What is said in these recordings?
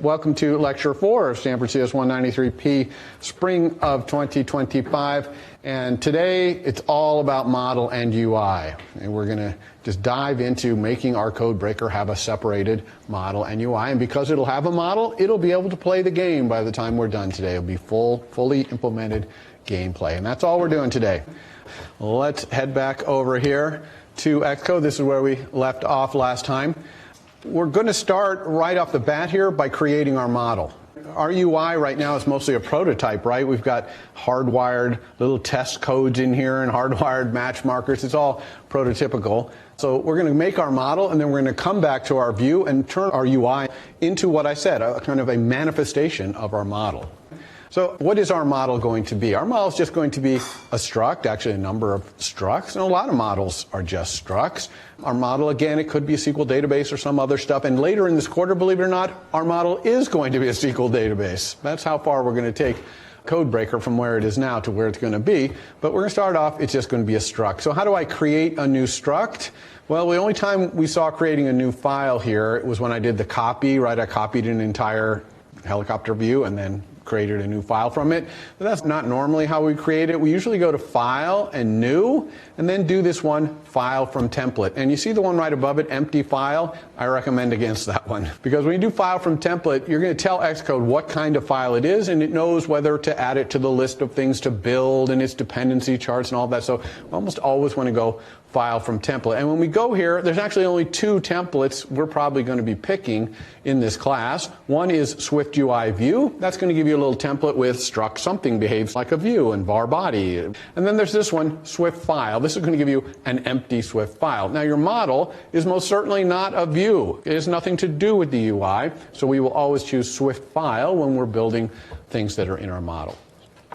Welcome to Lecture 4 of Stanford CS193p, spring of 2025. And today it's all about model and UI. And we're going to just dive into making our CodeBreaker have a separated model and UI. And because it'll have a model, it'll be able to play the game by the time we're done today. It'll be fully implemented gameplay. And that's all we're doing today. Let's head back over here to Xcode. This is where we left off last time. We're going to start right off the bat here by creating our model. Our UI right now is mostly a prototype, right? We've got hardwired little test codes in here and hardwired match markers. It's all prototypical. So we're going to make our model, and then we're going to come back to our view and turn our UI into what I said, a kind of a manifestation of our model. So what is our model going to be? Our model is just going to be a struct, actually a number of structs, and a lot of models are just structs. Our model, again, it could be a SQL database or some other stuff, and later in this quarter, believe it or not, our model is going to be a SQL database. That's how far we're going to take CodeBreaker from where it is now to where it's going to be, but we're going to start off, it's just going to be a struct. So how do I create a new struct? Well, the only time we saw creating a new file here, it was when I did the copy, right? I copied an entire helicopter view and then created a new file from it. But that's not normally how we create it. We usually go to File and New, and then do this one, File from Template. And you see the one right above it, Empty File? I recommend against that one. Because when you do File from Template, you're going to tell Xcode what kind of file it is, and it knows whether to add it to the list of things to build and its dependency charts and all that. So we almost always want to go File from Template. And when we go here, there's actually only two templates we're probably going to be picking in this class. One is SwiftUI View. That's going to give you a little template with struct something behaves like a view and var body. And then there's this one, Swift File. This is going to give you an empty Swift file. Now your model is most certainly not a view. It has nothing to do with the UI. So we will always choose Swift File when we're building things that are in our model.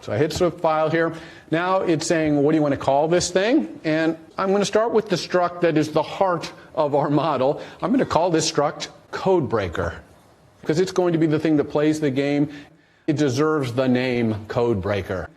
So I hit Swift File here. Now it's saying, what do you want to call this thing? And I'm going to start with the struct that is the heart of our model. I'm going to call this struct CodeBreaker, because it's going to be the thing that plays the game. It deserves the name CodeBreaker.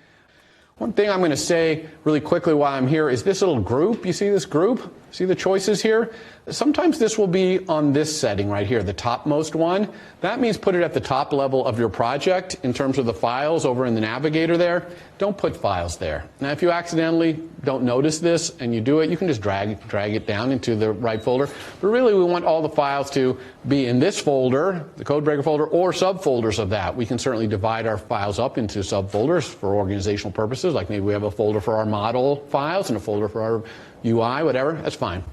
One thing I'm going to say really quickly while I'm here is this little group. You see this group? See the choices here? Sometimes this will be on this setting right here, the topmost one. That means put it at the top level of your project in terms of the files over in the navigator there. Don't put files there. Now, if you accidentally don't notice this and you do it, you can just drag it down into the right folder. But really, we want all the files to be in this folder, the CodeBreaker folder, or subfolders of that. We can certainly divide our files up into subfolders for organizational purposes, like maybe we have a folder for our model files and a folder for our UI, whatever. That's fine.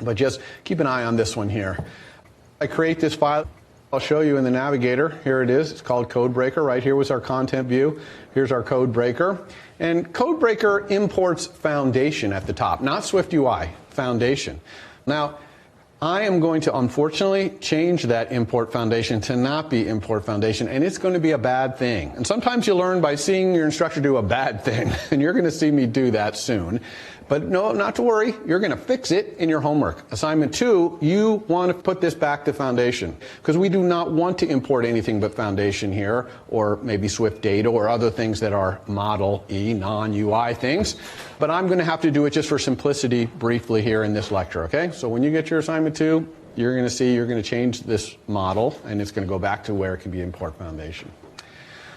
But just keep an eye on this one here. I create this file. I'll show you in the navigator. Here it is. It's called CodeBreaker. Right here was our content view. Here's our CodeBreaker. And CodeBreaker imports Foundation at the top, not SwiftUI, Foundation. Now, I am going to, unfortunately, change that import Foundation to not be import Foundation, and it's going to be a bad thing. And sometimes you learn by seeing your instructor do a bad thing, and you're going to see me do that soon. But no, not to worry. You're going to fix it in your homework. Assignment 2, you want to put this back to Foundation, because we do not want to import anything but Foundation here, or maybe Swift Data or other things that are model-y, non-UI things. But I'm going to have to do it just for simplicity briefly here in this lecture, okay? So when you get your assignment 2, you're going to see you're going to change this model, and it's going to go back to where it can be import Foundation.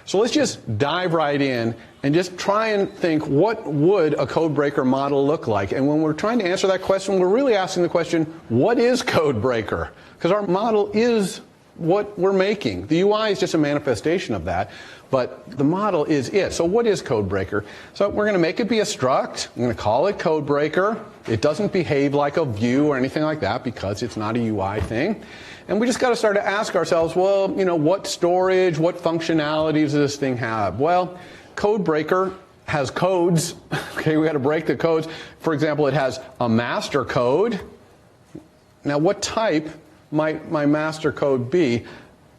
So let's just dive right in and just try and think, what would a CodeBreaker model look like? And when we're trying to answer that question, we're really asking the question, what is CodeBreaker? Because our model is what we're making. The UI is just a manifestation of that, but the model is it. So what is CodeBreaker? So we're going to make it be a struct. I'm going to call it CodeBreaker. It doesn't behave like a view or anything like that because it's not a UI thing. And we just got to start to ask ourselves, well, you know, what storage, what functionalities does this thing have? Well, CodeBreaker has codes. Okay, we got to break the codes. For example, it has a master code. Now, what type might my master code be?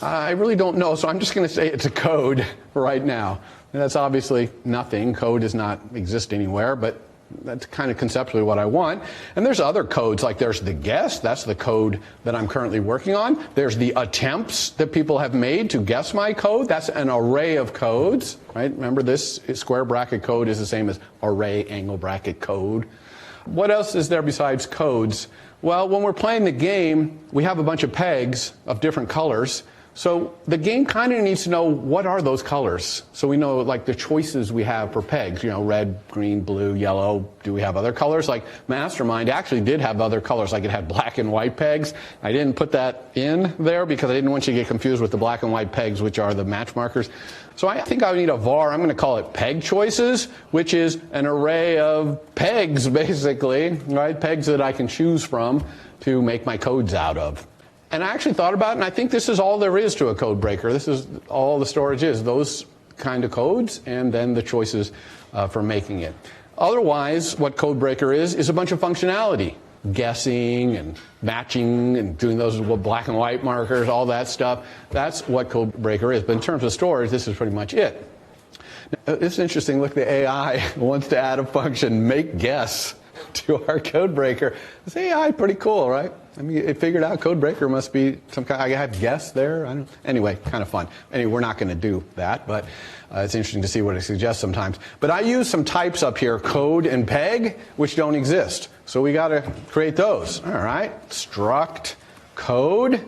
I really don't know, so I'm just going to say it's a code right now. And that's obviously nothing. Code does not exist anywhere, but that's kind of conceptually what I want. And there's other codes, like there's the guess. That's the code that I'm currently working on. There's the attempts that people have made to guess my code. That's an array of codes, right? Remember, this square bracket code is the same as array angle bracket code. What else is there besides codes? Well, when we're playing the game, we have a bunch of pegs of different colors. So the game kind of needs to know what are those colors. So we know like the choices we have for pegs, red, green, blue, yellow. Do we have other colors? Like Mastermind actually did have other colors, like it had black and white pegs. I didn't put that in there because I didn't want you to get confused with the black and white pegs, which are the match markers. So I think I would need a var. I'm going to call it peg choices, which is an array of pegs, basically, right? Pegs that I can choose from to make my codes out of. And I actually thought about it, and I think this is all there is to a code breaker. This is all the storage is, those kind of codes, and then the choices for making it. Otherwise, what CodeBreaker is a bunch of functionality. Guessing and matching and doing those with black and white markers, all that stuff. That's what CodeBreaker is. But in terms of storage, this is pretty much it. Now, it's interesting. Look, the AI wants to add a function, make guess, to our CodeBreaker. This AI, pretty cool, right? I mean, it figured out CodeBreaker must be some kind. I have guess there. Anyway, kind of fun. Anyway, we're not going to do that, but it's interesting to see what it suggests sometimes. But I use some types up here, code and peg, which don't exist. So we got to create those. All right, struct code.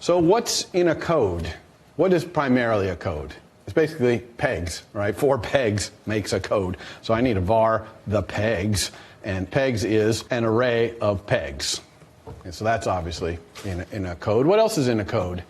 So what's in a code? What is primarily a code? It's basically pegs, right? 4 pegs makes a code. So I need a var the pegs, and pegs is an array of pegs. And so that's obviously in a code. What else is in a code?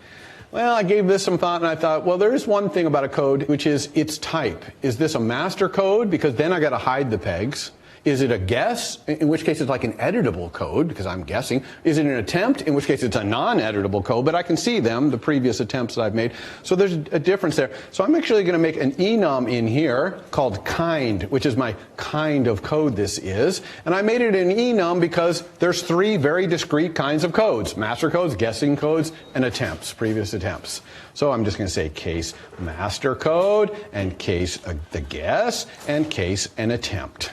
Well, I gave this some thought, and I thought, well, there is one thing about a code, which is its type. Is this a master code? Because then I got to hide the pegs. Is it a guess, in which case it's like an editable code, because I'm guessing? Is it an attempt, in which case it's a non-editable code, but I can see them, the previous attempts that I've made. So there's a difference there. So I'm actually going to make an enum in here called kind, which is my kind of code this is. And I made it an enum because there's 3 very discrete kinds of codes: master codes, guessing codes, and attempts, previous attempts. So I'm just going to say case master code, and case the guess, and case an attempt.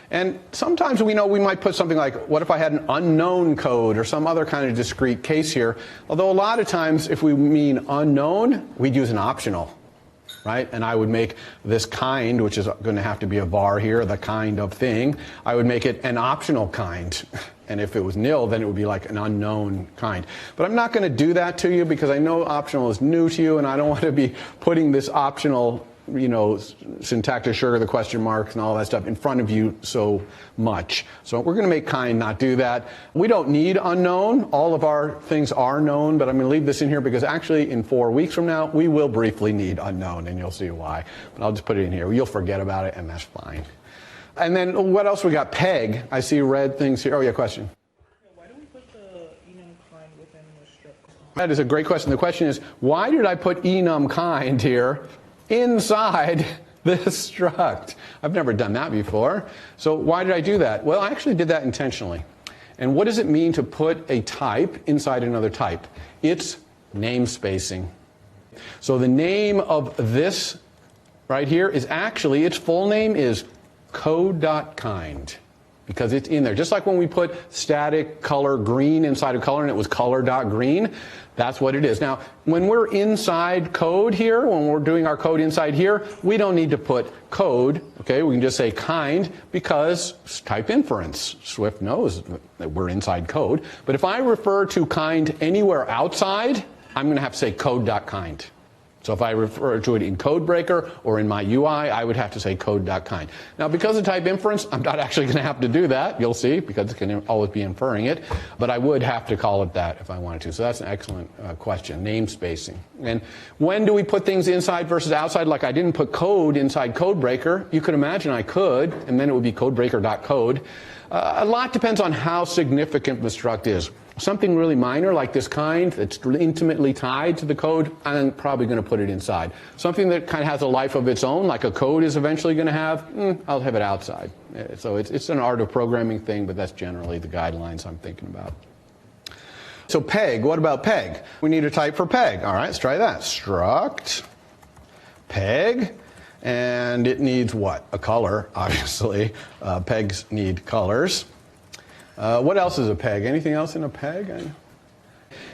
And sometimes we know we might put something like, what if I had an unknown code or some other kind of discrete case here? Although a lot of times if we mean unknown, we'd use an optional, right? And I would make this kind, which is going to have to be a var here, the kind of thing, I would make it an optional kind. And if it was nil, then it would be like an unknown kind. But I'm not going to do that to you because I know optional is new to you, and I don't want to be putting this optional syntactic sugar, the question marks and all that stuff in front of you so much. So we're going to make kind not do that. We don't need unknown. All of our things are known, but I'm going to leave this in here because actually in 4 weeks from now, we will briefly need unknown, and you'll see why. But I'll just put it in here. You'll forget about it, and that's fine. And then what else we got? Peg. I see red things here. Oh, yeah, question. Why don't we put the enum kind within the struct? That is a great question. The question is, why did I put enum kind here inside this struct? I've never done that before. So why did I do that? Well, I actually did that intentionally. And what does it mean to put a type inside another type? It's namespacing. So the name of this right here is actually, its full name is code.kind, because it's in there. Just like when we put static color green inside of color and it was color.green, that's what it is. Now, when we're inside code here, when we're doing our code inside here, we don't need to put code, okay? We can just say kind because type inference. Swift knows that we're inside code. But if I refer to kind anywhere outside, I'm going to have to say code.kind. So if I refer to it in CodeBreaker or in my UI, I would have to say code.kind. Now, because of type inference, I'm not actually going to have to do that. You'll see, because it can always be inferring it. But I would have to call it that if I wanted to. So that's an excellent question, namespacing. And when do we put things inside versus outside? Like I didn't put code inside CodeBreaker. You could imagine I could, and then it would be CodeBreaker.code. A lot depends on how significant the struct is. Something really minor like this kind that's intimately tied to the code, I'm probably going to put it inside. Something that kind of has a life of its own, like a code is eventually going to have, I'll have it outside. So it's an art of programming thing, but that's generally the guidelines I'm thinking about. So peg, what about peg? We need a type for peg. All right, let's try that. Struct peg. And it needs what? A color, obviously. Pegs need colors. What else is a peg? Anything else in a peg?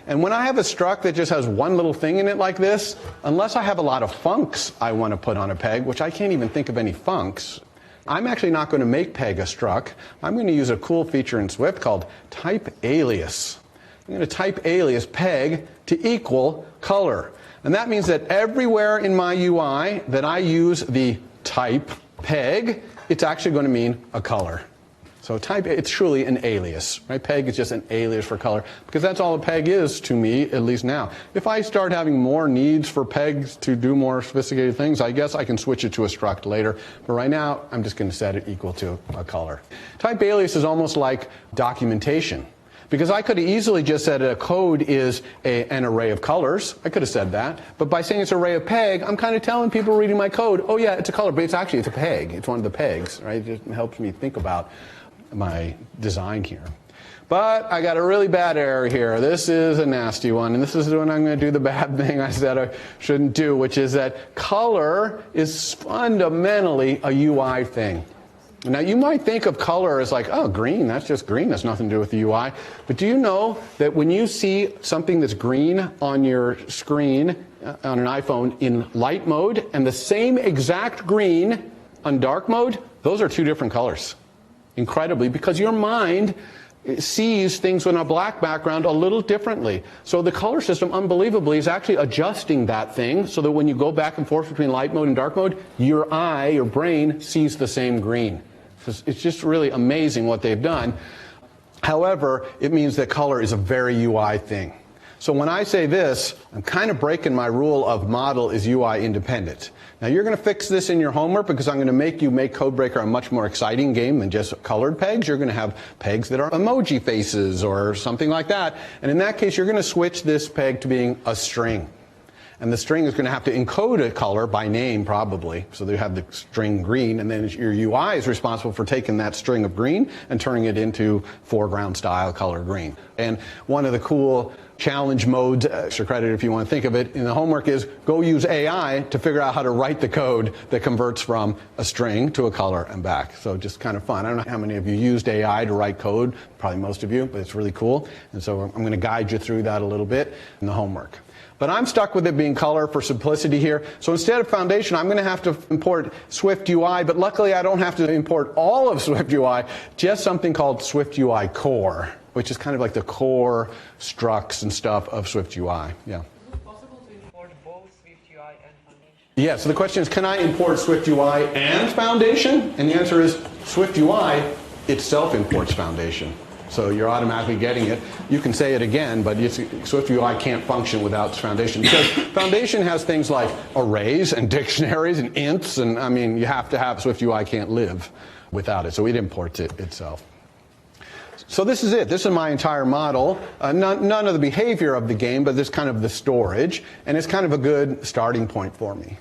And when I have a struct that just has one little thing in it like this, unless I have a lot of funcs I want to put on a peg, which I can't even think of any funcs, I'm actually not going to make peg a struct. I'm going to use a cool feature in Swift called type alias. I'm going to type alias peg to equal color. And that means that everywhere in my UI that I use the type peg, it's actually going to mean a color. So type, it's truly an alias, right? Peg is just an alias for color, because that's all a peg is to me, at least now. If I start having more needs for pegs to do more sophisticated things, I guess I can switch it to a struct later. But right now, I'm just going to set it equal to a color. Type alias is almost like documentation, because I could have easily just said a code is an array of colors. I could have said that. But by saying it's an array of peg, I'm kind of telling people reading my code, oh yeah, it's a color, but it's actually, it's a peg. It's one of the pegs, right? It just helps me think about my design here. But I got a really bad error here. This is a nasty one, and this is when I'm going to do the bad thing I said I shouldn't do, which is that color is fundamentally a UI thing. Now, you might think of color as like, oh, green, that's just green, that's nothing to do with the UI. But do you know that when you see something that's green on your screen on an iPhone in light mode and the same exact green on dark mode, those are two different colors. Incredibly, because your mind sees things in a black background a little differently. So the color system, unbelievably, is actually adjusting that thing so that when you go back and forth between light mode and dark mode, your eye, your brain, sees the same green. It's just really amazing what they've done. However, it means that color is a very UI thing. So when I say this, I'm kind of breaking my rule of model is UI independent. Now you're going to fix this in your homework, because I'm going to make you make CodeBreaker a much more exciting game than just colored pegs. You're going to have pegs that are emoji faces or something like that. And in that case, you're going to switch this peg to being a string. And the string is going to have to encode a color by name, probably. So you have the string green, and then your UI is responsible for taking that string of green and turning it into foreground style color green. And one of the cool challenge modes, extra credit if you want to think of it, in the homework is go use AI to figure out how to write the code that converts from a string to a color and back. So just kind of fun. I don't know how many of you used AI to write code, probably most of you, but it's really cool. And so I'm going to guide you through that a little bit in the homework. But I'm stuck with it being color for simplicity here. So instead of Foundation, I'm going to have to import SwiftUI, but luckily I don't have to import all of SwiftUI, just something called SwiftUI Core, which is kind of like the core structs and stuff of SwiftUI. Yeah. Is it possible to import both SwiftUI and Foundation? Yeah, so the question is, can I import SwiftUI and Foundation? And the answer is SwiftUI itself imports Foundation. So you're automatically getting it. You can say it again, but SwiftUI can't function without Foundation, because Foundation has things like arrays and dictionaries and ints, and I mean, you have to have SwiftUI can't live without it, so it imports it itself. So this is it. This is my entire model. None of the behavior of the game, but this kind of the storage, and it's kind of a good starting point for me.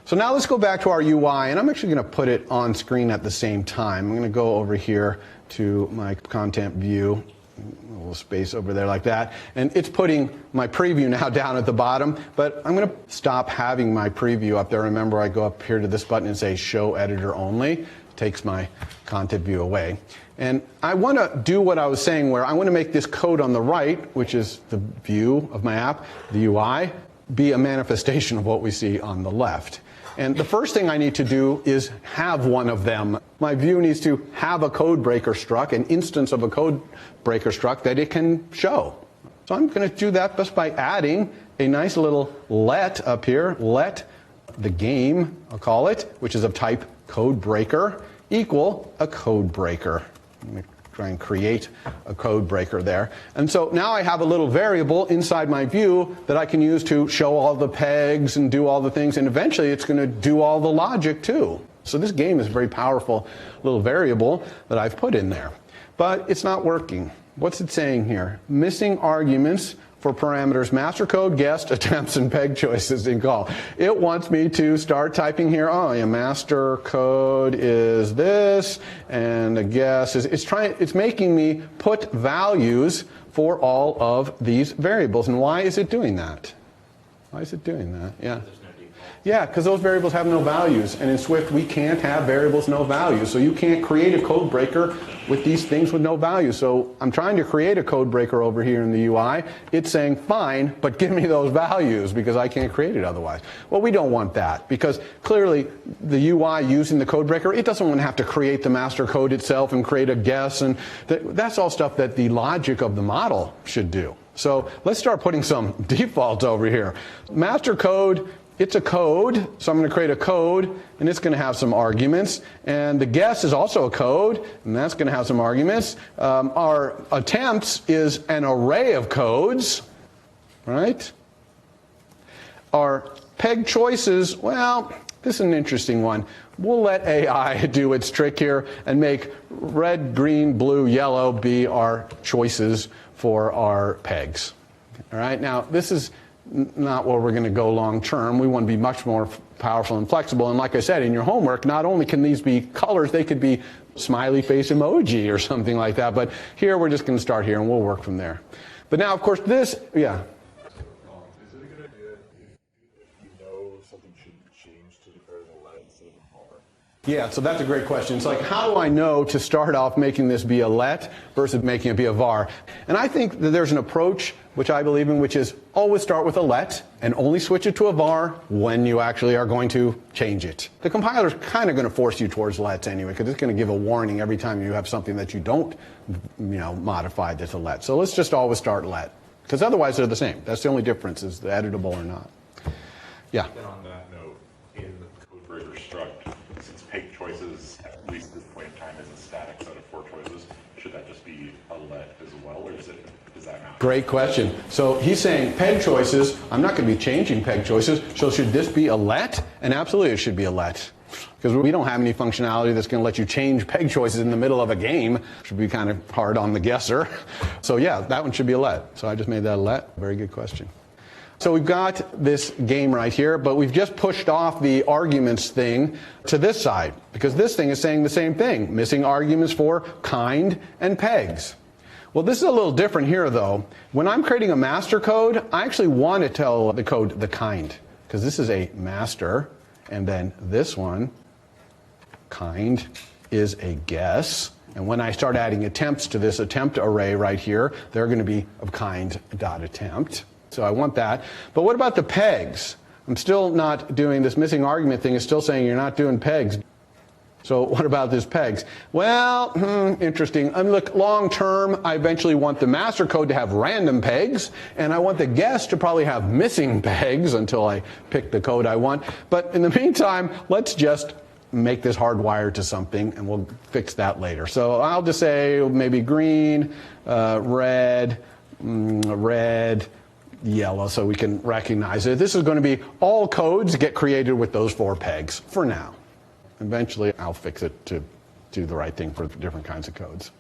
So now let's go back to our UI, and I'm actually going to put it on screen at the same time. I'm going to go over here to my content view, a little space over there like that, and it's putting my preview now down at the bottom, but I'm going to stop having my preview up there. Remember, I go up here to this button and say show editor only. It takes my content view away. And I want to do what I was saying, where I want to make this code on the right, which is the view of my app, the UI, be a manifestation of what we see on the left. And the first thing I need to do is have one of them. My view needs to have a CodeBreaker struct, an instance of a CodeBreaker struct that it can show. So I'm going to do that just by adding a nice little let up here. Let the game, I'll call it, which is of type CodeBreaker, equal a CodeBreaker. Let me try and create a CodeBreaker there. And so now I have a little variable inside my view that I can use to show all the pegs and do all the things, and eventually it's going to do all the logic too. So this game is a very powerful little variable that I've put in there. But it's not working. What's it saying here? Missing arguments for parameters master code, guessed, attempts, and peg choices in call. It wants me to start typing here, oh yeah, master code is this, and the guess is, it's making me put values for all of these variables. And why is it doing that? Why is it doing that? Yeah. Yeah, because those variables have no values. And in Swift, we can't have variables no values. So you can't create a code breaker with these things with no value. So I'm trying to create a code breaker over here in the UI. It's saying, fine, but give me those values because I can't create it otherwise. Well, we don't want that, because clearly the UI using the code breaker, it doesn't want to have to create the master code itself and create a guess. And that's all stuff that the logic of the model should do. So let's start putting some defaults over here. Master code, it's a code, so I'm going to create a code, and it's going to have some arguments. And the guess is also a code, and that's going to have some arguments. Our attempts is an array of codes, right? Our peg choices, well, this is an interesting one. We'll let AI do its trick here and make red, green, blue, yellow be our choices for our pegs. All right, now this is not where we're going to go long term. We want to be much more powerful and flexible. And like I said, in your homework, not only can these be colors, they could be smiley face emoji or something like that. But here, we're just going to start here, and we'll work from there. But now, of course, this, yeah. Is it a good idea if you know something should change to declare as a let instead of a var? Yeah, so that's a great question. It's like, how do I know to start off making this be a let versus making it be a var? And I think that there's an approach which I believe in, which is always start with a let and only switch it to a var when you actually are going to change it. The compiler's kind of going to force you towards lets anyway, because it's going to give a warning every time you have something that you don't, modify that's a let. So let's just always start let, because otherwise they're the same. That's the only difference, is the editable or not. Yeah. And on that note, in CodeBreaker's struct, since peg choices, at least at this point in time, is a static set of 4 choices, should that just be a let as well, or is that not? Great question. So he's saying peg choices, I'm not going to be changing peg choices, so should this be a let? And absolutely it should be a let. Because we don't have any functionality that's going to let you change peg choices in the middle of a game. Should be kind of hard on the guesser. So yeah, that one should be a let. So I just made that a let. Very good question. So we've got this game right here, but we've just pushed off the arguments thing to this side, because this thing is saying the same thing, missing arguments for kind and pegs. Well, this is a little different here, though. When I'm creating a master code, I actually want to tell the code the kind, because this is a master, and then this one, kind, is a guess. And when I start adding attempts to this attempt array right here, they're going to be of kind.attempt. So I want that. But what about the pegs? I'm still not doing this missing argument thing. It's still saying you're not doing pegs. So what about this pegs? Well, interesting. Look, long term, I eventually want the master code to have random pegs, and I want the guess to probably have missing pegs until I pick the code I want. But in the meantime, let's just make this hardwired to something, and we'll fix that later. So I'll just say maybe green, red, yellow, so we can recognize it. This is going to be all codes get created with those 4 pegs for now. Eventually, I'll fix it to do the right thing for different kinds of codes.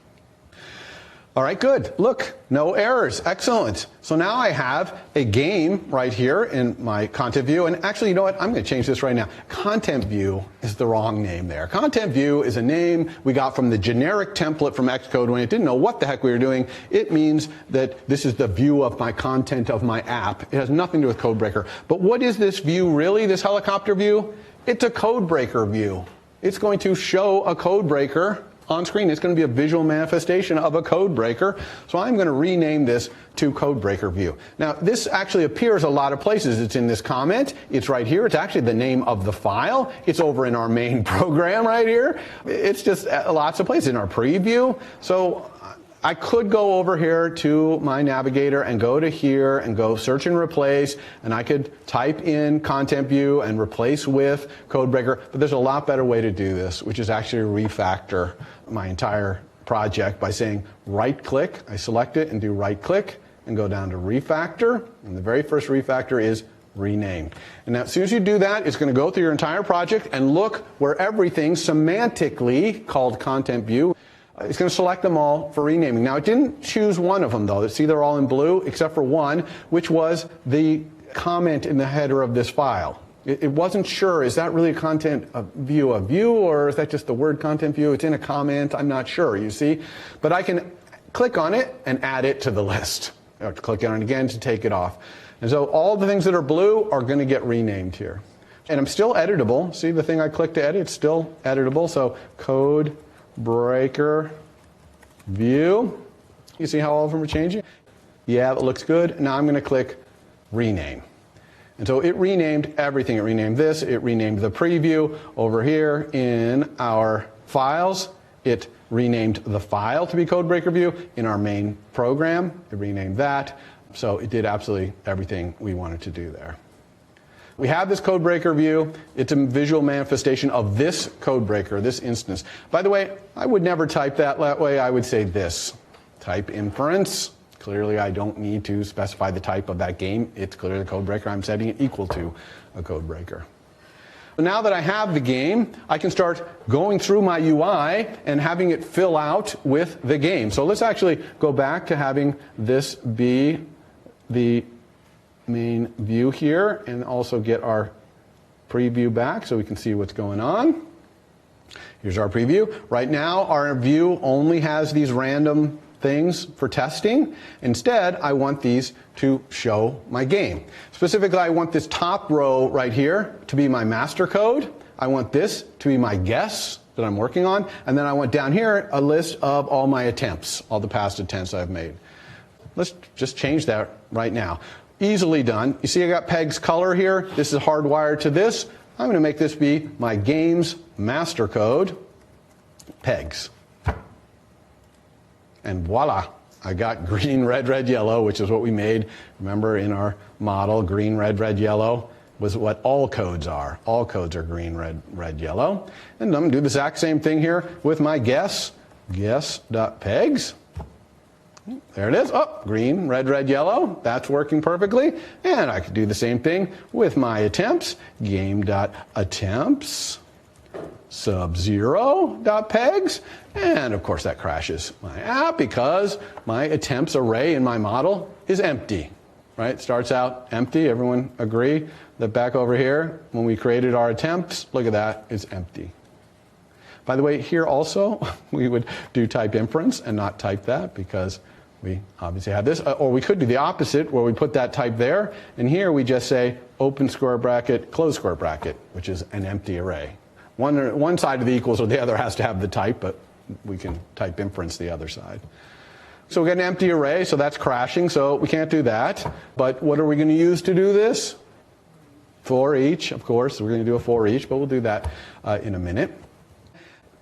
All right, good. Look, no errors. Excellent. So now I have a game right here in my content view. And actually, you know what? I'm going to change this right now. Content view is the wrong name there. Content view is a name we got from the generic template from Xcode when it didn't know what the heck we were doing. It means that this is the view of my content of my app. It has nothing to do with CodeBreaker. But what is this view really, this helicopter view? It's a CodeBreaker view. It's going to show a CodeBreaker on screen. It's going to be a visual manifestation of a CodeBreaker. So I'm going to rename this to CodeBreakerView. Now, this actually appears a lot of places. It's in this comment. It's right here. It's actually the name of the file. It's over in our main program right here. It's just lots of places in our preview. So I could go over here to my navigator and go to here and go search and replace, and I could type in content view and replace with CodeBreaker, but there's a lot better way to do this, which is actually refactor my entire project by saying right-click. I select it and do right-click and go down to refactor, and the very first refactor is rename. And now, as soon as you do that, it's going to go through your entire project and look where everything semantically called content view. It's going to select them all for renaming. Now, it didn't choose one of them, though. See, they're all in blue, except for one, which was the comment in the header of this file. It wasn't sure, is that really a view, or is that just the word content view? It's in a comment. I'm not sure, you see. But I can click on it and add it to the list. Or click on it again to take it off. And so all the things that are blue are going to get renamed here. And I'm still editable. See the thing I clicked to edit? It's still editable. So CodeBreakerView. You see how all of them are changing? Yeah, it looks good. Now I'm going to click rename. And so it renamed everything. It renamed this. It renamed the preview over here in our files. It renamed the file to be CodeBreakerView in our main program. It renamed that. So it did absolutely everything we wanted to do there. We have this CodeBreaker view. It's a visual manifestation of this CodeBreaker, this instance. By the way, I would never type that way. I would say this. Type inference. Clearly, I don't need to specify the type of that game. It's clearly a CodeBreaker. I'm setting it equal to a CodeBreaker. Now that I have the game, I can start going through my UI and having it fill out with the game. So let's actually go back to having this be the main view here and also get our preview back so we can see what's going on. Here's our preview. Right now, our view only has these random things for testing. Instead, I want these to show my game. Specifically, I want this top row right here to be my master code. I want this to be my guess that I'm working on. And then I want down here a list of all my attempts, all the past attempts I've made. Let's just change that right now. Easily done. You see I got Peg's color here. This is hardwired to this. I'm going to make this be my game's master code, Pegs. And voila, I got green, red, red, yellow, which is what we made. Remember in our model, green, red, red, yellow was what all codes are. All codes are green, red, red, yellow. And I'm going to do the exact same thing here with my guess, guess.pegs. There it is. Oh, green, red, red, yellow. That's working perfectly. And I could do the same thing with my attempts. Game.attempts sub0.pegs. And of course that crashes my app because my attempts array in my model is empty. Right? It starts out empty. Everyone agree that back over here, when we created our attempts, look at that, it's empty. By the way, here also, we would do type inference and not type that because we obviously have this. Or we could do the opposite, where we put that type there, and here we just say open square bracket, close square bracket, which is an empty array. One side of the equals or the other has to have the type, but we can type inference the other side. So we get an empty array, so that's crashing, so we can't do that. But what are we going to use to do this? For each, of course. We're going to do a for each, but we'll do that in a minute.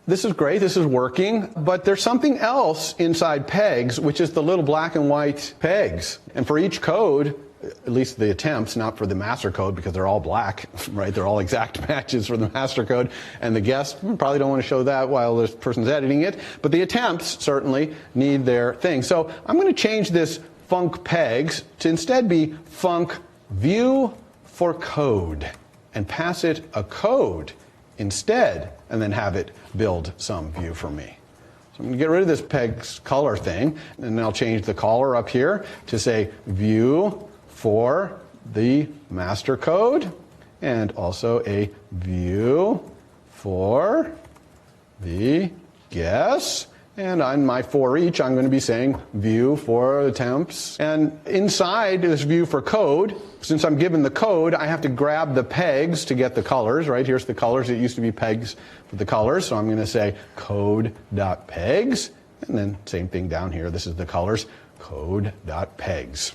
This is great, this is working, but there's something else inside pegs, which is the little black and white pegs. And for each code, at least the attempts, not for the master code because they're all black, right? They're all exact matches for the master code. And the guess, probably don't want to show that while this person's editing it. But the attempts certainly need their thing. So I'm going to change this func pegs to instead be func view for code and pass it a code instead, and then have it build some view for me. So I'm going to get rid of this pegs color thing, and I'll change the color up here to say view for the master code, and also a view for the guess. And on my for each, I'm going to be saying view for attempts. And inside this view for code, since I'm given the code, I have to grab the pegs to get the colors, right? Here's the colors. It used to be pegs for the colors. So I'm going to say code.pegs. And then same thing down here. This is the colors, code.pegs.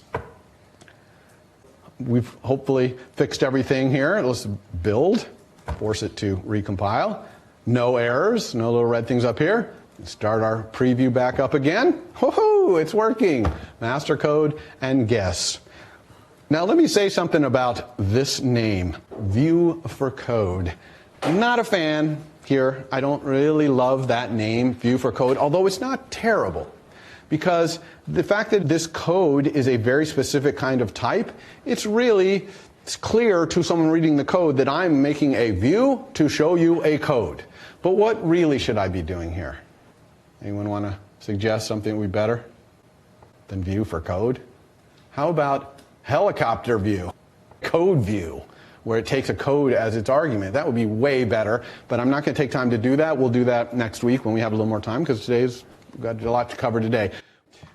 We've hopefully fixed everything here. Let's build, force it to recompile. No errors, no little red things up here. Start our preview back up again. Woohoo, it's working. Master code and guess. Now let me say something about this name, view for code. I'm not a fan here. I don't really love that name, view for code, although it's not terrible. Because the fact that this code is a very specific kind of type, it's clear to someone reading the code that I'm making a view to show you a code. But what really should I be doing here? Anyone want to suggest something would be better than view for code? How about helicopter view, code view, where it takes a code as its argument? That would be way better, but I'm not going to take time to do that. We'll do that next week when we have a little more time, because we've got a lot to cover today.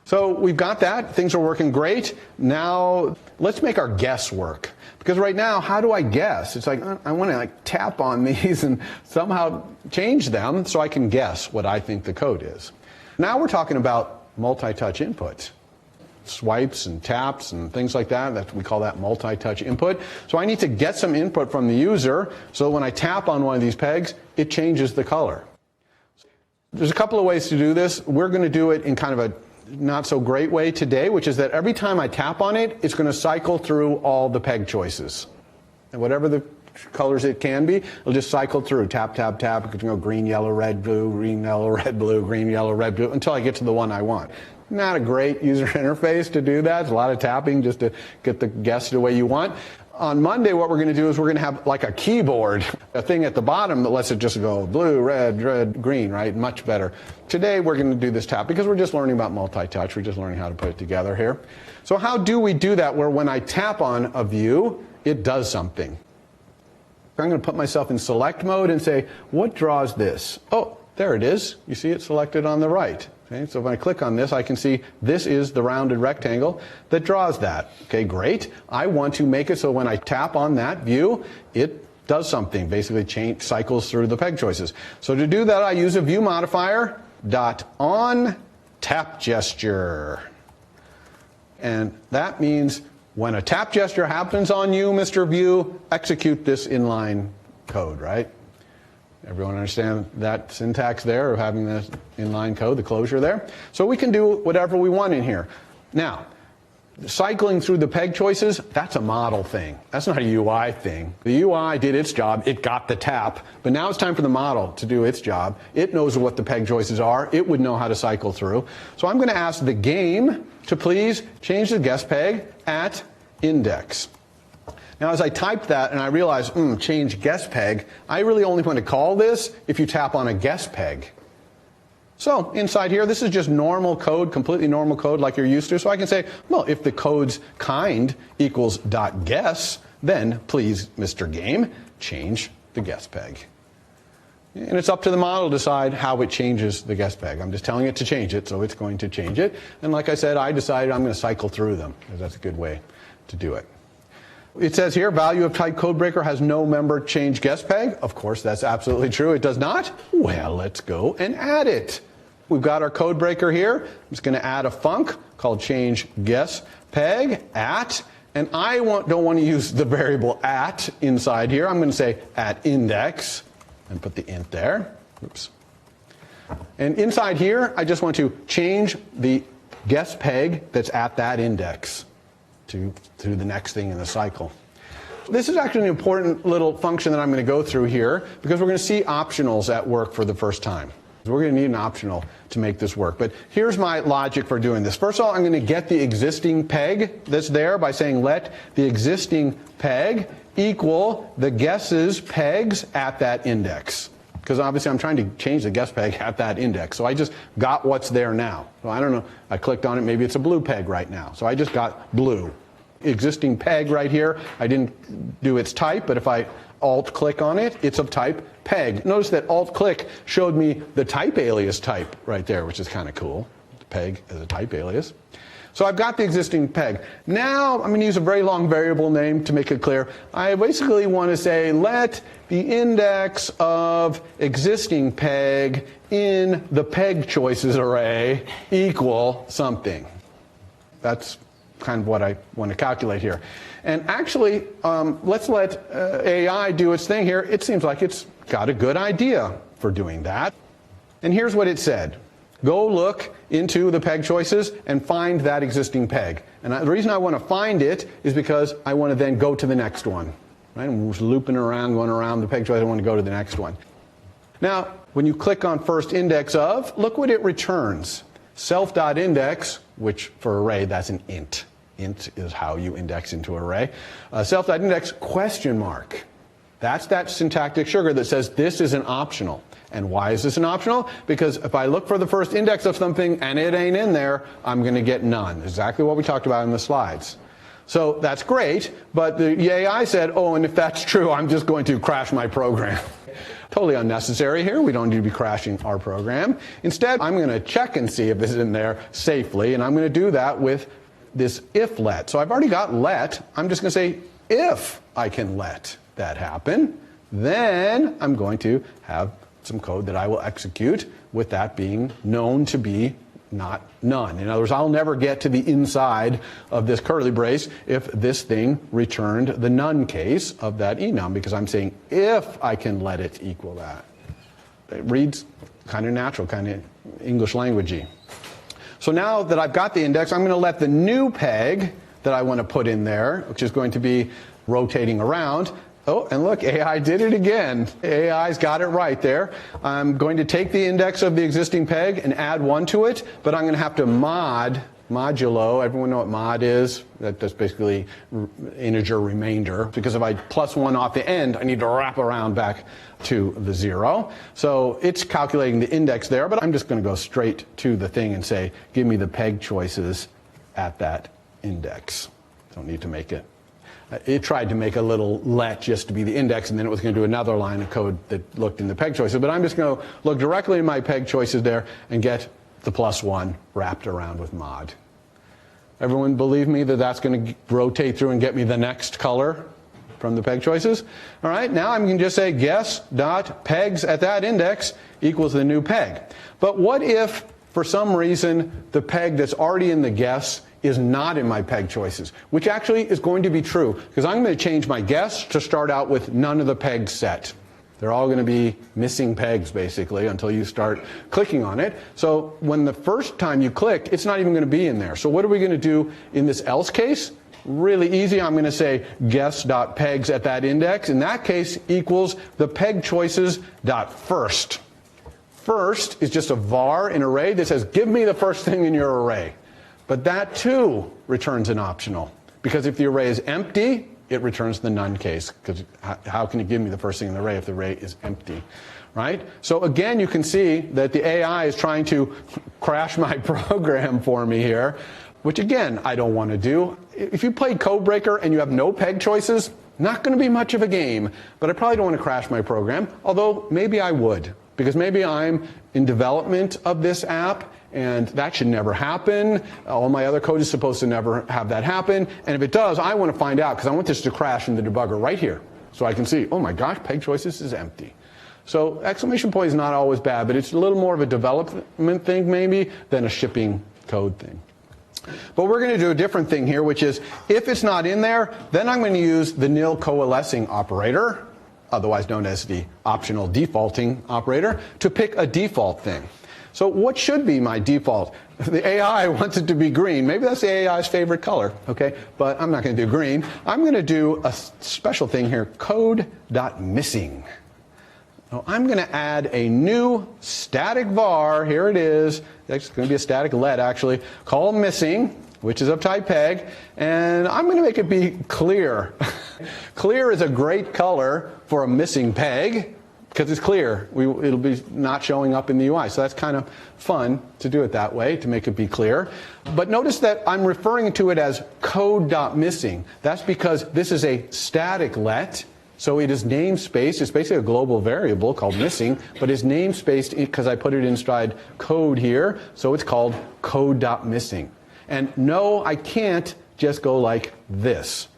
So we've got that. Things are working great. Now let's make our guess work. Because right now, how do I guess? It's like, I want to tap on these and somehow change them so I can guess what I think the code is. Now we're talking about multi-touch inputs. Swipes and taps and things like that. We call that multi-touch input. So I need to get some input from the user so when I tap on one of these pegs, it changes the color. There's a couple of ways to do this. We're going to do it in kind of a not so great way today, which is that every time I tap on it, it's going to cycle through all the peg choices. And whatever the colors it can be, it'll just cycle through. Tap, tap, tap. It could go green, yellow, red, blue, green, yellow, red, blue, green, yellow, red, blue, until I get to the one I want. Not a great user interface to do that. It's a lot of tapping just to get the guess the way you want. On Monday, what we're going to do is we're going to have like a keyboard, a thing at the bottom that lets it just go blue, red, green, right? Much better. Today, we're going to do this tap because we're just learning about multi-touch. We're just learning how to put it together here. So how do we do that where when I tap on a view, it does something? I'm going to put myself in select mode and say, what draws this? Oh, there it is. You see it selected on the right. Okay, so when I click on this, I can see this is the rounded rectangle that draws that. Okay, great. I want to make it so when I tap on that view, it does something, basically cycles through the peg choices. So to do that, I use a view modifier .onTapGesture. And that means when a tap gesture happens on you, Mr. View, execute this inline code, right? Everyone understand that syntax there of having the inline code, the closure there? So we can do whatever we want in here. Now, cycling through the peg choices, that's a model thing. That's not a UI thing. The UI did its job. It got the tap. But now it's time for the model to do its job. It knows what the peg choices are. It would know how to cycle through. So I'm going to ask the game to please change the guess peg at index. Now, as I typed that and I realized, change guess peg, I really only want to call this if you tap on a guess peg. So inside here, this is just normal code, completely normal code like you're used to. So I can say, well, if the code's kind equals .guess, then please, Mr. Game, change the guess peg. And it's up to the model to decide how it changes the guess peg. I'm just telling it to change it, so it's going to change it. And like I said, I decided I'm going to cycle through them, because that's a good way to do it. It says here, value of type CodeBreaker has no member change guess peg. Of course, that's absolutely true. It does not. Well, let's go and add it. We've got our CodeBreaker here. I'm just going to add a func called change guess peg at, and I don't want to use the variable at inside here. I'm going to say at index and put the int there. Oops. And inside here, I just want to change the guess peg that's at that index to the next thing in the cycle. This is actually an important little function that I'm going to go through here because we're going to see optionals at work for the first time. We're going to need an optional to make this work. But here's my logic for doing this. First of all, I'm going to get the existing peg that's there by saying let the existing peg equal the guesses pegs at that index. Because obviously I'm trying to change the guess peg at that index. So I just got what's there now. So I don't know, I clicked on it, maybe it's a blue peg right now. So I just got blue. Existing peg right here, I didn't do its type, but if I alt-click on it, it's of type peg. Notice that alt-click showed me the type alias type right there, which is kind of cool. Peg as a type alias. So I've got the existing peg. Now I'm going to use a very long variable name to make it clear. I basically want to say let the index of existing peg in the peg choices array equal something. That's kind of what I want to calculate here. And actually, let's let AI do its thing here. It seems like it's got a good idea for doing that. And here's what it said. Go look into the peg choices and find that existing peg. And the reason I want to find it is because I want to then go to the next one. Right? I'm just looping around, going around the peg choice. I want to go to the next one. Now, when you click on first index of, look what it returns. Self.index, which for array, that's an int. Int is how you index into array. Self.index question mark. That's that syntactic sugar that says this is an optional. And why is this an optional? Because if I look for the first index of something and it ain't in there, I'm going to get none. Exactly what we talked about in the slides. So that's great, but the AI said, oh, and if that's true, I'm just going to crash my program. Totally unnecessary here. We don't need to be crashing our program. Instead, I'm going to check and see if it's in there safely, and I'm going to do that with this if let. So I've already got let. I'm just going to say if I can let that happen, then I'm going to have some code that I will execute with that being known to be not none. In other words, I'll never get to the inside of this curly brace if this thing returned the none case of that enum, because I'm saying if I can let it equal that. It reads kind of natural, kind of English languagey. So now that I've got the index, I'm going to let the new peg that I want to put in there, which is going to be rotating around. Oh, and look, AI did it again. AI's got it right there. I'm going to take the index of the existing peg and add 1 to it, but I'm going to have to modulo. Everyone know what mod is? That's basically integer remainder, because if I plus 1 off the end, I need to wrap around back to the 0. So it's calculating the index there, but I'm just going to go straight to the thing and say, give me the peg choices at that index. Don't need to make it. It tried to make a little let just to be the index, and then it was going to do another line of code that looked in the peg choices. But I'm just going to look directly in my peg choices there and get the +1 wrapped around with mod. Everyone believe me that that's going to rotate through and get me the next color from the peg choices? All right, now I'm going to just say guess.pegs at that index equals the new peg. But what if, for some reason, the peg that's already in the guess is not in my peg choices, which actually is going to be true, because I'm going to change my guess to start out with none of the pegs set. They're all going to be missing pegs, basically, until you start clicking on it. So when the first time you click, it's not even going to be in there. So what are we going to do in this else case? Really easy. I'm going to say guess.pegs at that index. In that case, equals the peg choices.first. First is just a var, an array that says, give me the first thing in your array. But that, too, returns an optional. Because if the array is empty, it returns the none case. Because how can it give me the first thing in the array if the array is empty? Right? So again, you can see that the AI is trying to crash my program for me here, which again, I don't want to do. If you play CodeBreaker and you have no peg choices, not going to be much of a game. But I probably don't want to crash my program, although maybe I would. Because maybe I'm in development of this app, and that should never happen. All my other code is supposed to never have that happen. And if it does, I want to find out, because I want this to crash in the debugger right here. So I can see, oh my gosh, peg choices is empty. So exclamation point is not always bad, but it's a little more of a development thing maybe than a shipping code thing. But we're going to do a different thing here, which is if it's not in there, then I'm going to use the nil-coalescing operator, otherwise known as the optional defaulting operator, to pick a default thing. So what should be my default? The AI wants it to be green. Maybe that's the AI's favorite color, okay? But I'm not going to do green. I'm going to do a special thing here, code.missing. So I'm going to add a new static var. Here it is. It's going to be a static let, actually, called missing, which is of type peg. And I'm going to make it be clear. Clear is a great color for a missing peg, because it's clear. It'll be not showing up in the UI. So that's kind of fun to do it that way, to make it be clear. But notice that I'm referring to it as code.missing. That's because this is a static let. So it is namespaced. It's basically a global variable called missing, but it's namespaced because I put it inside code here. So it's called code.missing. And no, I can't just go like this,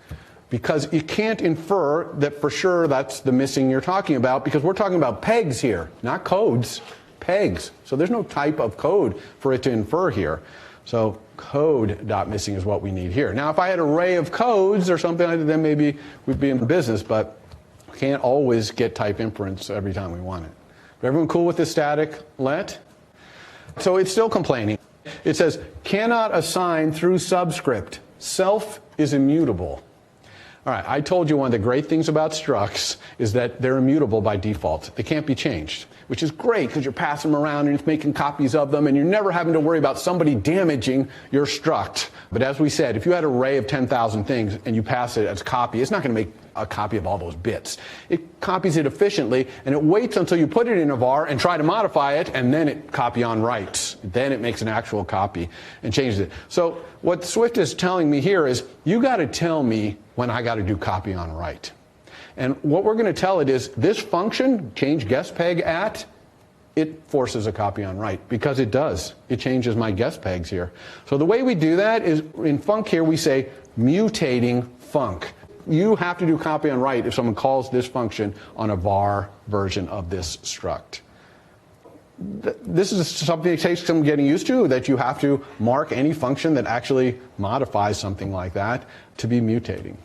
because you can't infer that for sure that's the missing you're talking about, because we're talking about pegs here, not codes, pegs. So there's no type of code for it to infer here. So code.missing is what we need here. Now, if I had an array of codes or something like that, then maybe we'd be in business, but we can't always get type inference every time we want it. Everyone cool with this static let? So it's still complaining. It says, cannot assign through subscript. Self is immutable. All right, I told you one of the great things about structs is that they're immutable by default. They can't be changed, which is great because you're passing them around and you're making copies of them, and you're never having to worry about somebody damaging your struct. But as we said, if you had an array of 10,000 things and you pass it as a copy, it's not going to make a copy of all those bits. It copies it efficiently, and it waits until you put it in a var and try to modify it, and then it copy on writes. Then it makes an actual copy and changes it. So what Swift is telling me here is, you got to tell me when I got to do copy on write. And what we're going to tell it is, this function, change guess peg at, it forces a copy on write, because it does. It changes my guess pegs here. So the way we do that is, in func here, we say mutating func. You have to do copy on write if someone calls this function on a var version of this struct. This is something that takes some getting used to, that you have to mark any function that actually modifies something like that to be mutating.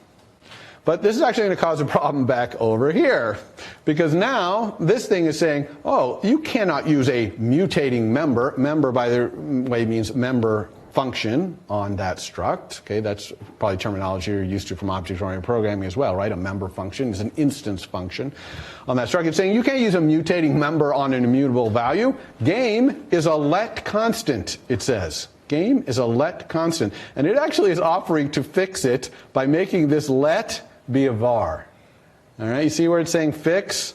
But this is actually going to cause a problem back over here, because now this thing is saying, oh, you cannot use a mutating member. Member, by the way, means member function on that struct. Okay, that's probably terminology you're used to from object-oriented programming as well, right? A member function is an instance function on that struct. It's saying you can't use a mutating member on an immutable value. Game is a let constant, it says. Game is a let constant. And it actually is offering to fix it by making this let be a var. All right, you see where it's saying fix?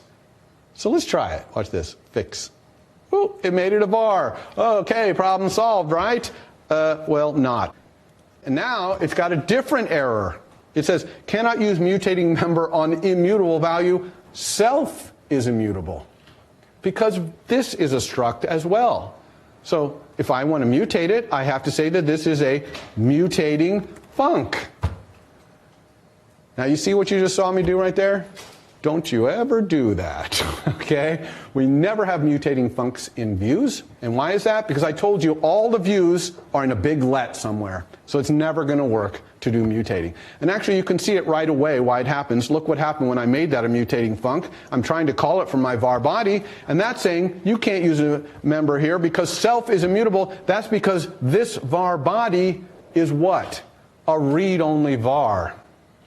So let's try it. Watch this. Fix. Oh, it made it a var. Okay, problem solved, right? Well, not. And now it's got a different error. It says, cannot use mutating member on immutable value. Self is immutable. Because this is a struct as well. So if I want to mutate it, I have to say that this is a mutating func. Now you see what you just saw me do right there? Don't you ever do that, okay? We never have mutating funcs in views. And why is that? Because I told you all the views are in a big let somewhere. So it's never going to work to do mutating. And actually, you can see it right away why it happens. Look what happened when I made that a mutating func. I'm trying to call it from my var body, and that's saying you can't use a member here because self is immutable. That's because this var body is what? A read-only var.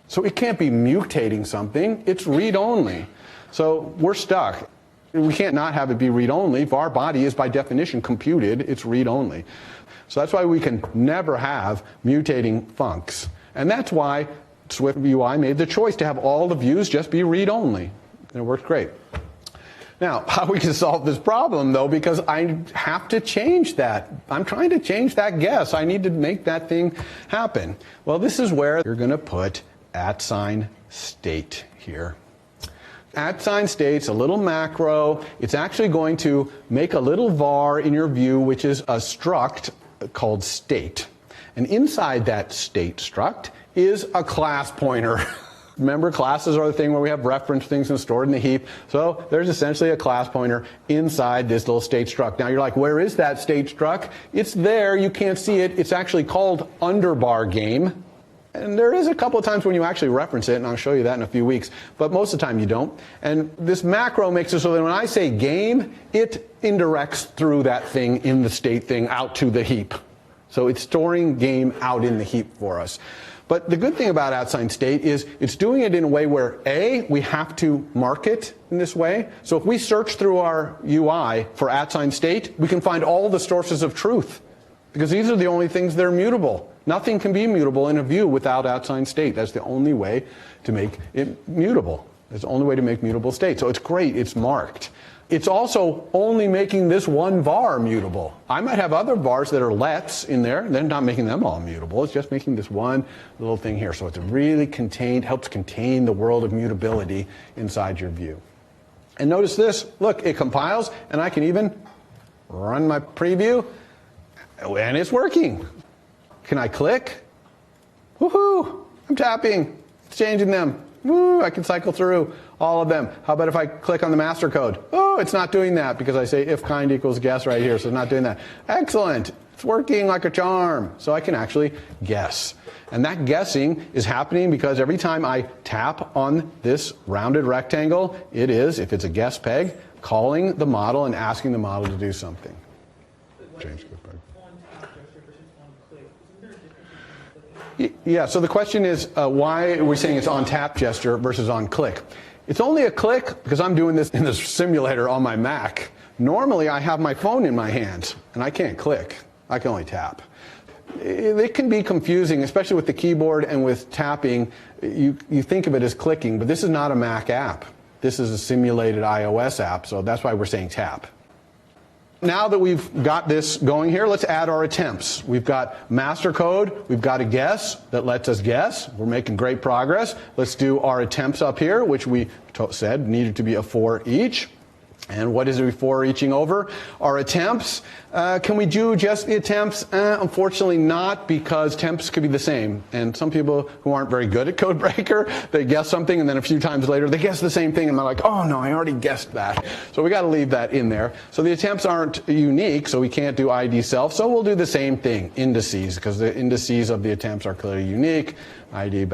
So it can't be mutating something. It's read-only. So we're stuck. We can't not have it be read-only. Var body is by definition computed. It's read-only. So that's why we can never have mutating funcs. And that's why SwiftUI made the choice to have all the views just be read-only. And it works great. Now, how we can solve this problem, though, because I have to change that. I'm trying to change that guess. I need to make that thing happen. Well, this is where you're going to put @state here. @state's a little macro. It's actually going to make a little var in your view, which is a struct called state. And inside that state struct is a class pointer. Remember, classes are the thing where we have reference things and stored in the heap. So there's essentially a class pointer inside this little state struct. Now you're like, where is that state struct? It's there. You can't see it. It's actually called underbar game. And there is a couple of times when you actually reference it, and I'll show you that in a few weeks. But most of the time you don't. And this macro makes it so that when I say game, it indirects through that thing in the state thing out to the heap. So it's storing game out in the heap for us. But the good thing about @state is it's doing it in a way where, A, we have to mark it in this way. So if we search through our UI for @state, we can find all the sources of truth. Because these are the only things that are mutable. Nothing can be mutable in a view without @state. That's the only way to make it mutable. That's the only way to make mutable state. So it's great. It's marked. It's also only making this one var mutable. I might have other vars that are lets in there. They're not making them all mutable. It's just making this one little thing here. So it's really contained, helps contain the world of mutability inside your view. And notice this. Look, it compiles, and I can even run my preview, and it's working. Can I click? Woohoo! I'm tapping. It's changing them. Woo! I can cycle through all of them. How about if I click on the master code? Oh, it's not doing that because I say if kind equals guess right here, so it's not doing that. Excellent. It's working like a charm. So I can actually guess. And that guessing is happening because every time I tap on this rounded rectangle, it is, if it's a guess peg, calling the model and asking the model to do something. Change the peg. Yeah, so the question is, why are we saying it's onTapGesture versus onClick? It's only a click because I'm doing this in the simulator on my Mac. Normally, I have my phone in my hands, and I can't click. I can only tap. It can be confusing, especially with the keyboard and with tapping. You think of it as clicking, but this is not a Mac app. This is a simulated iOS app, so that's why we're saying tap. Now that we've got this going here, let's add our attempts. We've got master code. We've got a guess that lets us guess. We're making great progress. Let's do our attempts up here, which we said needed to be a 4 each. And what is it before reaching over? Our attempts. Can we do just the attempts? Unfortunately not, because attempts could be the same. And some people who aren't very good at CodeBreaker, they guess something, and then a few times later they guess the same thing, and they're like, oh no, I already guessed that. So we got to leave that in there. So the attempts aren't unique, so we can't do ID self. So we'll do the same thing, indices, because the indices of the attempts are clearly unique. ID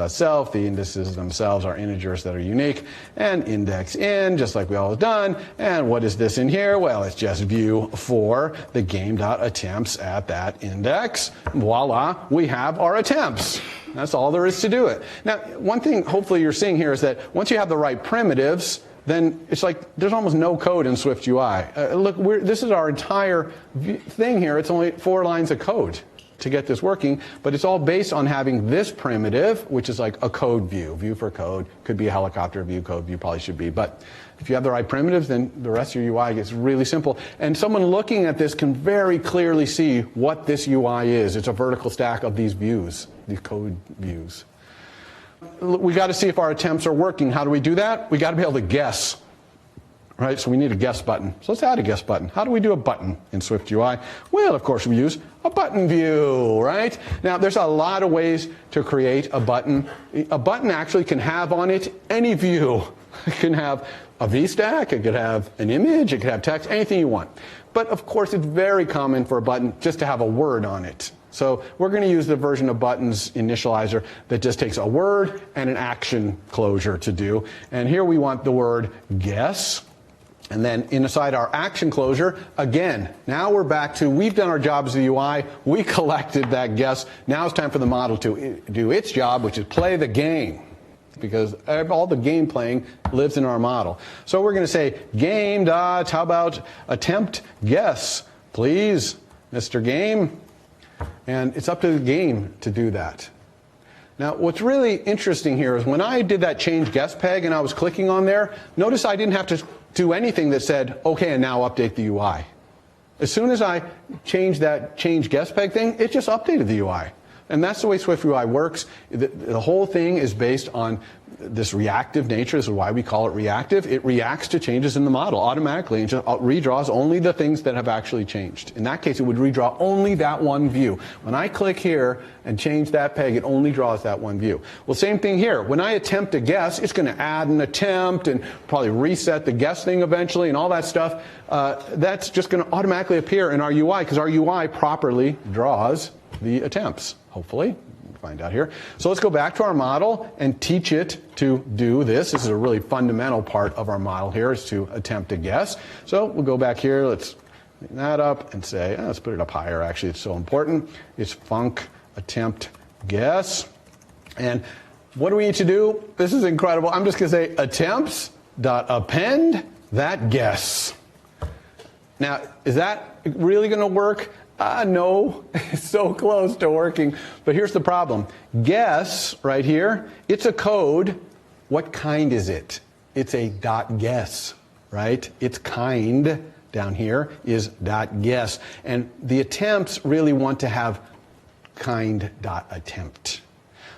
\self, the indices themselves are integers that are unique, and index in, just like we always done. And what is this in here? Well, it's just view for the game.attempts at that index. Voila, we have our attempts. That's all there is to do it. Now, one thing hopefully you're seeing here is that once you have the right primitives, then it's like there's almost no code in SwiftUI. Look, this is our entire thing here. It's only 4 lines of code to get this working, but it's all based on having this primitive, which is like a code view. View for code. Could be a helicopter view, code view probably should be. But if you have the right primitives, then the rest of your UI gets really simple. And someone looking at this can very clearly see what this UI is. It's a vertical stack of these views, these code views. We got to see if our attempts are working. How do we do that? We got to be able to guess. Right, so we need a guess button. So let's add a guess button. How do we do a button in SwiftUI? Well, of course, we use a button view, right? Now, there's a lot of ways to create a button. A button actually can have on it any view. It can have a VStack, it could have an image, it could have text, anything you want. But of course, it's very common for a button just to have a word on it. So we're going to use the version of buttons initializer that just takes a word and an action closure to do. And here we want the word guess. And then inside our action closure, again, now we're back to, we've done our job as the UI, we collected that guess, now it's time for the model to do its job, which is play the game. Because all the game playing lives in our model. So we're going to say game dot, how about attempt guess, please, Mr. Game. And it's up to the game to do that. Now, what's really interesting here is when I did that change guess peg and I was clicking on there, notice I didn't have to do anything that said, okay, and now update the UI. As soon as I changed that change guess peg thing, it just updated the UI. And that's the way SwiftUI works. The whole thing is based on this reactive nature. This is why we call it reactive. It reacts to changes in the model automatically and just redraws only the things that have actually changed. In that case, it would redraw only that one view. When I click here and change that peg, it only draws that one view. Well, same thing here. When I attempt a guess, it's going to add an attempt and probably reset the guess thing eventually and all that stuff. That's just going to automatically appear in our UI because our UI properly draws the attempts, hopefully. We'll find out here. So let's go back to our model and teach it to do this. This is a really fundamental part of our model here, is to attempt a guess. So we'll go back here. Let's clean that up and say, let's put it up higher, actually. It's so important. It's func attempt guess. And what do we need to do? This is incredible. I'm just going to say attempts.append that guess. Now, is that really going to work? No, it's so close to working. But here's the problem. Guess, right here, it's a code. What kind is it? It's a .guess, right? Its kind down here is .guess. And the attempts really want to have kind.attempt.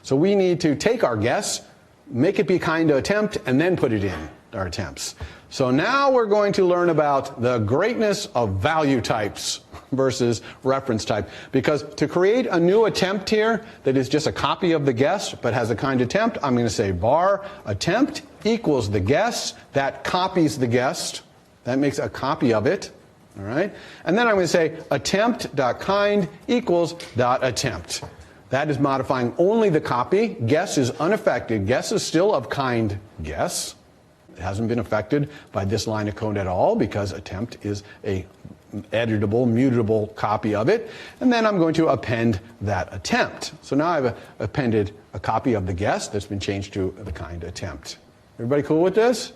So we need to take our guess, make it be kind of attempt, and then put it in our attempts. So now we're going to learn about the greatness of value types versus reference type. Because to create a new attempt here that is just a copy of the guess but has a kind attempt, I'm going to say var attempt equals the guess. That copies the guess. That makes a copy of it. All right? And then I'm going to say attempt.kind equals .attempt. That is modifying only the copy. Guess is unaffected. Guess is still of kind guess. It hasn't been affected by this line of code at all because attempt is a editable, mutable copy of it. And then I'm going to append that attempt. So now I've appended a copy of the guess that's been changed to the kind attempt. Everybody cool with this?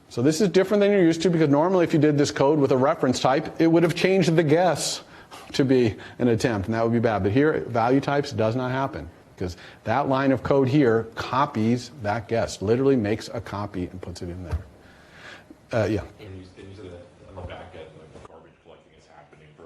So this is different than you're used to because normally if you did this code with a reference type, it would have changed the guess to be an attempt, and that would be bad. But here, value types does not happen. Because that line of code here copies that guess, literally makes a copy and puts it in there. Yeah. And you said that on the back end, like the garbage collecting is happening for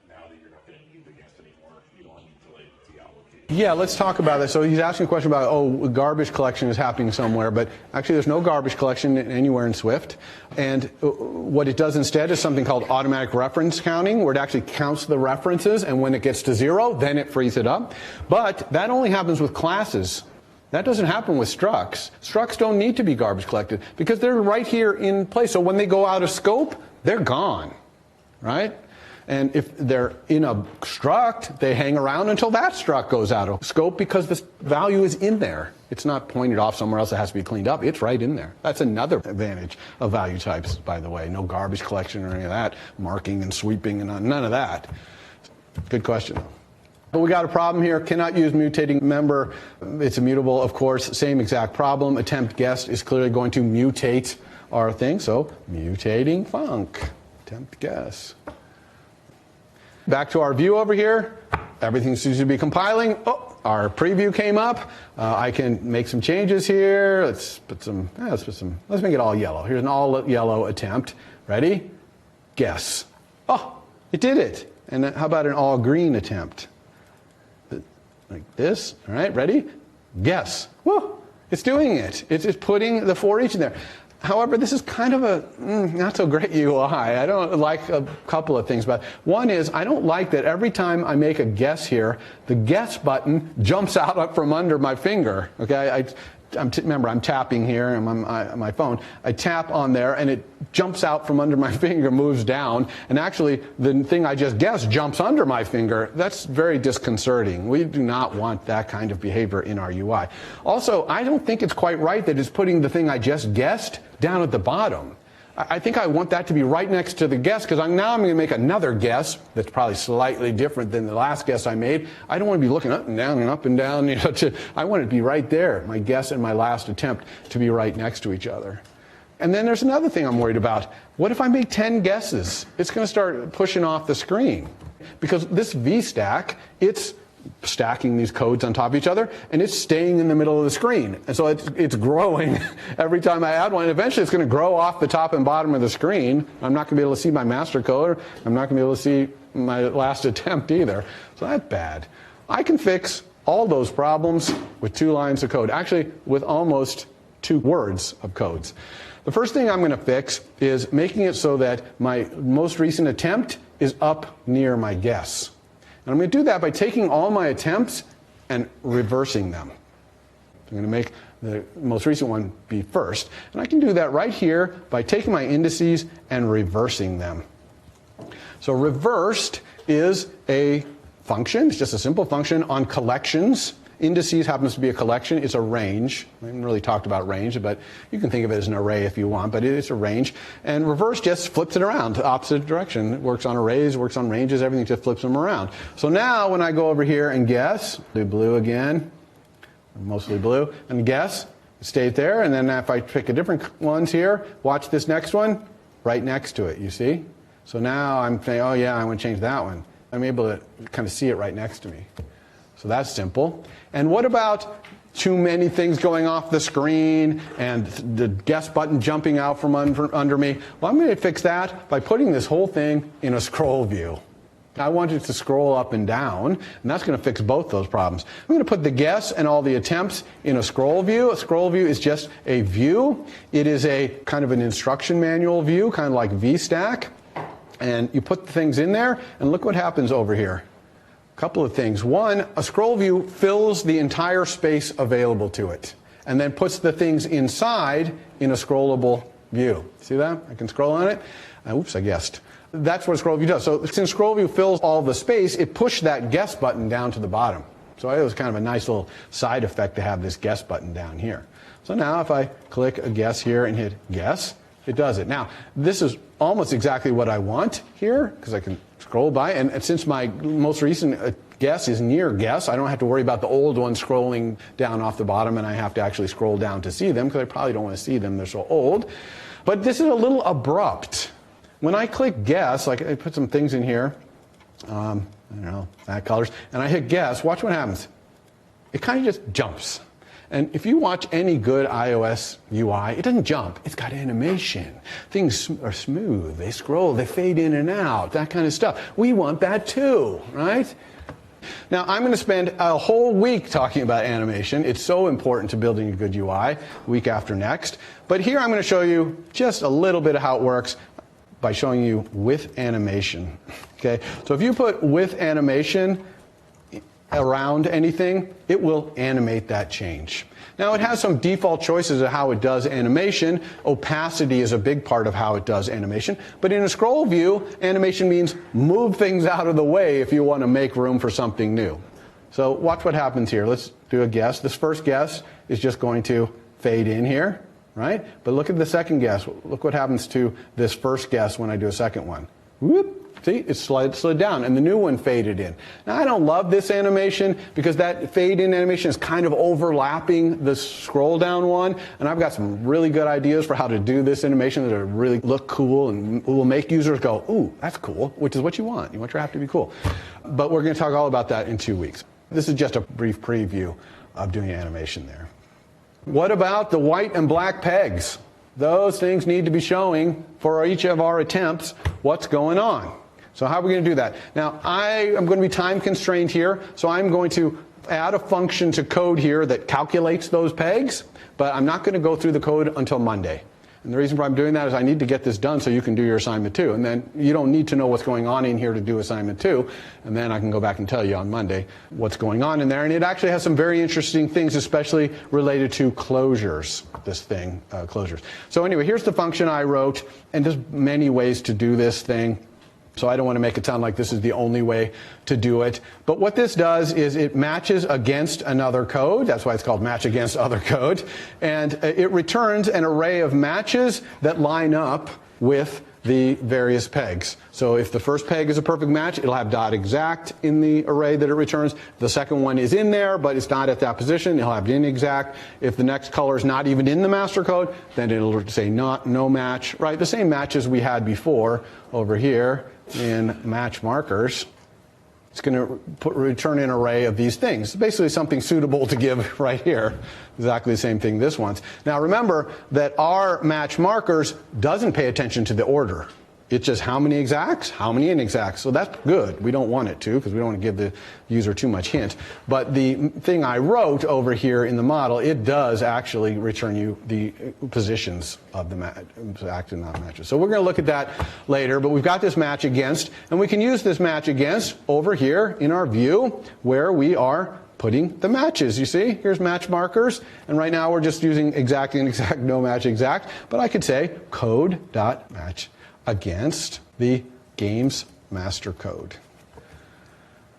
now that you're not going to need the guess anymore. You don't need to allocate Yeah, let's talk about that. So he's asking a question about, oh, garbage collection is happening somewhere, but actually there's no garbage collection anywhere in Swift. And what it does instead is something called automatic reference counting, where it actually counts the references, and when it gets to 0, then it frees it up. But that only happens with classes. That doesn't happen with structs. Structs don't need to be garbage collected because they're right here in place. So when they go out of scope, they're gone, right? And if they're in a struct, they hang around until that struct goes out of scope because the value is in there. It's not pointed off somewhere else that has to be cleaned up. It's right in there. That's another advantage of value types, by the way. No garbage collection or any of that, marking and sweeping and none of that. Good question. But we got a problem here. Cannot use mutating member. It's immutable, of course. Same exact problem. Attempt guessed is clearly going to mutate our thing. So mutating func. Attempt guess. Back to our view over here. Everything seems to be compiling. Oh, our preview came up. I can make some changes here. Let's make it all yellow. Here's an all yellow attempt. Ready? Guess. Oh, it did it. And then how about an all green attempt? Like this. All right, ready? Guess. Whoa, it's doing it. It's putting the for each in there. However, this is kind of a not so great UI. I don't like a couple of things about it. One is I don't like that every time I make a guess here, the guess button jumps out up from under my finger. Okay, remember I'm tapping here on my phone. I tap on there and it jumps out from under my finger, moves down, and actually the thing I just guessed jumps under my finger. That's very disconcerting. We do not want that kind of behavior in our UI. Also, I don't think it's quite right that it's putting the thing I just guessed down at the bottom. I think I want that to be right next to the guess, because now I'm going to make another guess that's probably slightly different than the last guess I made. I don't want to be looking up and down and up and down. You know, I want it to be right there, my guess and my last attempt to be right next to each other. And then there's another thing I'm worried about. What if I make 10 guesses? It's going to start pushing off the screen. Because this VStack, it's stacking these codes on top of each other, and it's staying in the middle of the screen. And so it's growing every time I add one. And eventually it's going to grow off the top and bottom of the screen. I'm not going to be able to see my master code. I'm not going to be able to see my last attempt either. So that's bad. I can fix all those problems with 2 lines of code. Actually, with almost 2 words of codes. The first thing I'm going to fix is making it so that my most recent attempt is up near my guess. And I'm going to do that by taking all my attempts and reversing them. I'm going to make the most recent one be first. And I can do that right here by taking my indices and reversing them. So reversed is a function. It's just a simple function on collections. Indices happens to be a collection. It's a range. I haven't really talked about range, but you can think of it as an array if you want, but it's a range. And reverse just flips it around the opposite direction. It works on arrays, works on ranges, everything just flips them around. So now when I go over here and guess, do blue again, mostly blue, and guess, it stays there. And then if I pick a different ones here, watch this next one, right next to it, you see? So now I'm saying, oh yeah, I want to change that one. I'm able to kind of see it right next to me. So that's simple. And what about too many things going off the screen and the guess button jumping out from under me? Well, I'm going to fix that by putting this whole thing in a scroll view. I want it to scroll up and down, and that's going to fix both those problems. I'm going to put the guess and all the attempts in a scroll view. A scroll view is just a view. It is a kind of an instruction manual view, kind of like VStack. And you put the things in there, and look what happens over here. Couple of things. One, a scroll view fills the entire space available to it and then puts the things inside in a scrollable view. See that? I can scroll on it. Oops, I guessed. That's what a scroll view does. So since scroll view fills all the space, it pushed that guess button down to the bottom. So it was kind of a nice little side effect to have this guess button down here. So now if I click a guess here and hit guess, it does it. Now, this is almost exactly what I want here, because I can scroll by, and since my most recent guess is near guess, I don't have to worry about the old ones scrolling down off the bottom, and I have to actually scroll down to see them, because I probably don't want to see them, they're so old. But this is a little abrupt. When I click guess, like I put some things in here, I don't know, that colors, and I hit guess, watch what happens. It kind of just jumps. And if you watch any good iOS UI, it doesn't jump. It's got animation. Things are smooth. They scroll. They fade in and out. That kind of stuff. We want that too, right? Now, I'm going to spend a whole week talking about animation. It's so important to building a good UI, week after next. But here I'm going to show you just a little bit of how it works by showing you with animation. Okay? So if you put with animation around anything, it will animate that change. Now, it has some default choices of how it does animation. Opacity is a big part of how it does animation. But in a scroll view, animation means move things out of the way if you want to make room for something new. So watch what happens here. Let's do a guess. This first guess is just going to fade in here, right? But look at the second guess. Look what happens to this first guess when I do a second one. Whoop. See, it slid down, and the new one faded in. Now, I don't love this animation because that fade-in animation is kind of overlapping the scroll-down one, and I've got some really good ideas for how to do this animation that really look cool and will make users go, ooh, that's cool, which is what you want. You want your app to be cool. But we're going to talk all about that in 2 weeks. This is just a brief preview of doing animation there. What about the white and black pegs? Those things need to be showing for each of our attempts what's going on. So how are we going to do that? Now, I am going to be time constrained here, so I'm going to add a function to code here that calculates those pegs, but I'm not going to go through the code until Monday. And the reason why I'm doing that is I need to get this done so you can do your assignment too. And then you don't need to know what's going on in here to do assignment 2. And then I can go back and tell you on Monday what's going on in there. And it actually has some very interesting things, especially related to closures, this thing, closures. So anyway, here's the function I wrote. And there's many ways to do this thing. So I don't want to make it sound like this is the only way to do it. But what this does is it matches against another code. That's why it's called match against other code. And it returns an array of matches that line up with the various pegs. So if the first peg is a perfect match, it'll have .exact in the array that it returns. The second one is in there, but it's not at that position. It'll have inexact. If the next color is not even in the master code, then it'll say no match, right? The same matches we had before over here in match markers. It's going to return an array of these things. Basically something suitable to give right here. Exactly the same thing this wants. Now remember that our match markers doesn't pay attention to the order. It's just how many exacts, how many inexacts. So that's good. We don't want it to because we don't want to give the user too much hint. But the thing I wrote over here in the model, it does actually return you the positions of the exact and not matches. So we're going to look at that later. But we've got this match against, and we can use this match against over here in our view where we are putting the matches. You see, here's match markers, and right now we're just using exact, inexact, no match, exact. But I could say code.match against the game's master code.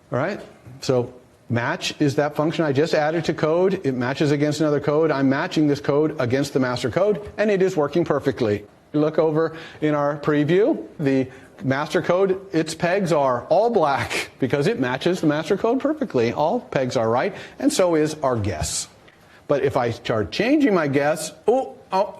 All right? So match is that function I just added to code. It matches against another code. I'm matching this code against the master code, and it is working perfectly. You look over in our preview, the master code, its pegs are all black because it matches the master code perfectly. All pegs are right, and so is our guess. But if I start changing my guess, oh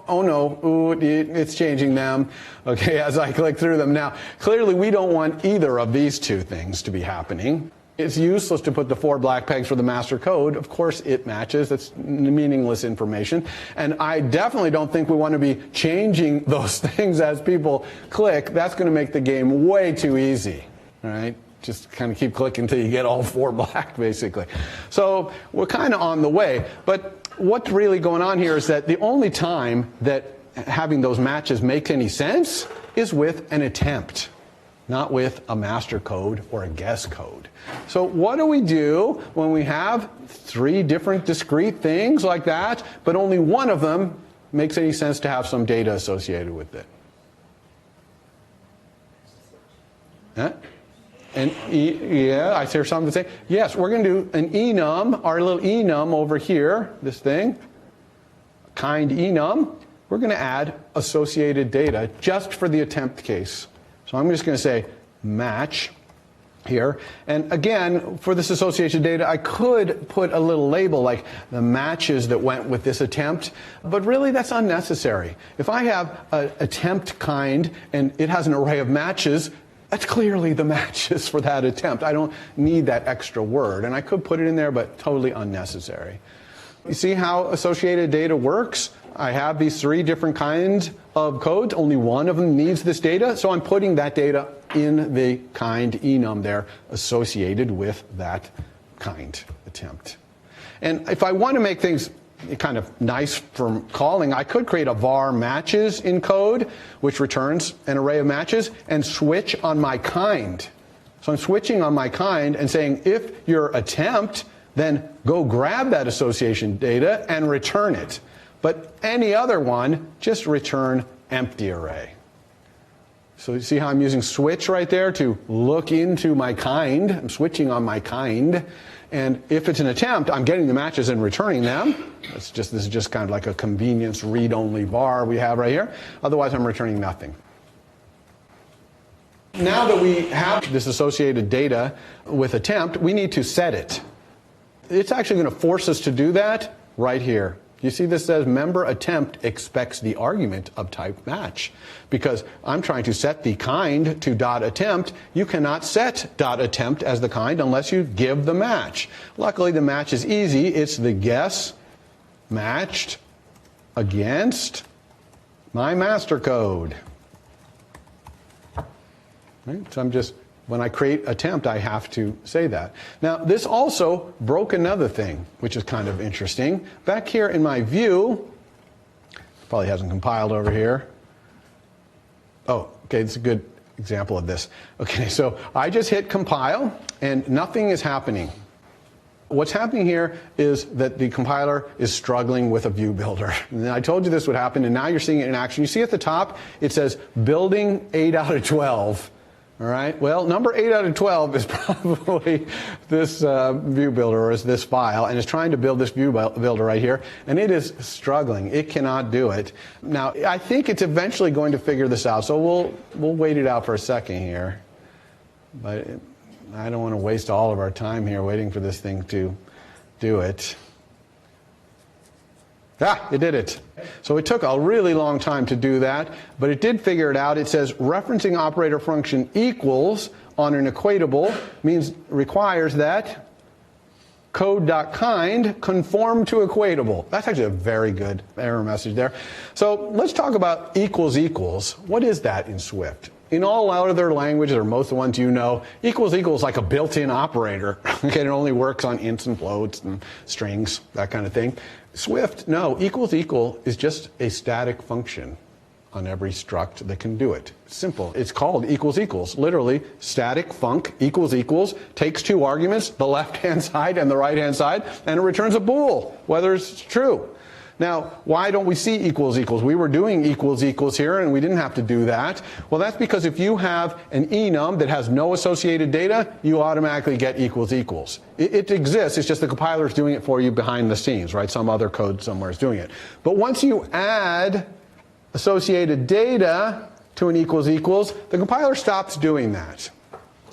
no, ooh, it's changing them, okay, as I click through them. Now, clearly we don't want either of these two things to be happening. It's useless to put the 4 black pegs for the master code. Of course it matches. That's meaningless information. And I definitely don't think we want to be changing those things as people click. That's going to make the game way too easy, all right? Just kind of keep clicking until you get all 4 black, basically. So we're kind of on the way. But what's really going on here is that the only time that having those matches makes any sense is with an attempt, not with a master code or a guess code. So what do we do when we have 3 different discrete things like that, but only one of them makes any sense to have some data associated with it? Huh? And yeah, I hear something to say. Yes, we're going to do an enum, our little enum over here, this thing, kind enum. We're going to add associated data just for the attempt case. So I'm just going to say match here. And again, for this association data, I could put a little label like the matches that went with this attempt, but really that's unnecessary. If I have an attempt kind and it has an array of matches, that's clearly the matches for that attempt. I don't need that extra word. And I could put it in there, but totally unnecessary. You see how associated data works? I have these 3 different kinds of codes. Only one of them needs this data. So I'm putting that data in the kind enum there associated with that kind attempt. And if I want to make things kind of nice from calling, I could create a var matches in code, which returns an array of matches, and switch on my kind. So I'm switching on my kind and saying, if your attempt, then go grab that association data and return it. But any other one, just return empty array. So you see how I'm using switch right there to look into my kind. I'm switching on my kind. And if it's an attempt, I'm getting the matches and returning them. This is just kind of like a convenience read-only var we have right here. Otherwise, I'm returning nothing. Now that we have this associated data with attempt, we need to set it. It's actually going to force us to do that right here. You see this says member attempt expects the argument of type match. Because I'm trying to set the kind to .attempt, you cannot set .attempt as the kind unless you give the match. Luckily, the match is easy. It's the guess matched against my master code. Right? So when I create attempt, I have to say that. Now, this also broke another thing, which is kind of interesting. Back here in my view, probably hasn't compiled over here. Oh, okay, it's a good example of this. Okay, so I just hit compile, and nothing is happening. What's happening here is that the compiler is struggling with a view builder. And I told you this would happen, and now you're seeing it in action. You see at the top, it says building 8 out of 12. All right. Well, number 8 out of 12 is probably this view builder, or is this file, and it's trying to build this view builder right here, and it is struggling. It cannot do it. Now, I think it's eventually going to figure this out, so we'll wait it out for a second here. But I don't want to waste all of our time here waiting for this thing to do it. Ah, it did it. So it took a really long time to do that, but it did figure it out. It says referencing operator function equals on an equatable requires that code.kind conform to equatable. That's actually a very good error message there. So let's talk about equals equals. What is that in Swift? In all other languages, or most of the ones you know, equals equals like a built-in operator. Okay, it only works on ints and floats and strings, that kind of thing. Swift, no, equals equal is just a static function on every struct that can do it. Simple. It's called equals equals. Literally, static func equals equals takes two arguments, the left-hand side and the right-hand side, and it returns a bool, whether it's true. Now, why don't we see equals equals? We were doing equals equals here, and we didn't have to do that. Well, that's because if you have an enum that has no associated data, you automatically get equals equals. It exists. It's just the compiler is doing it for you behind the scenes, right? Some other code somewhere is doing it. But once you add associated data to an equals equals, the compiler stops doing that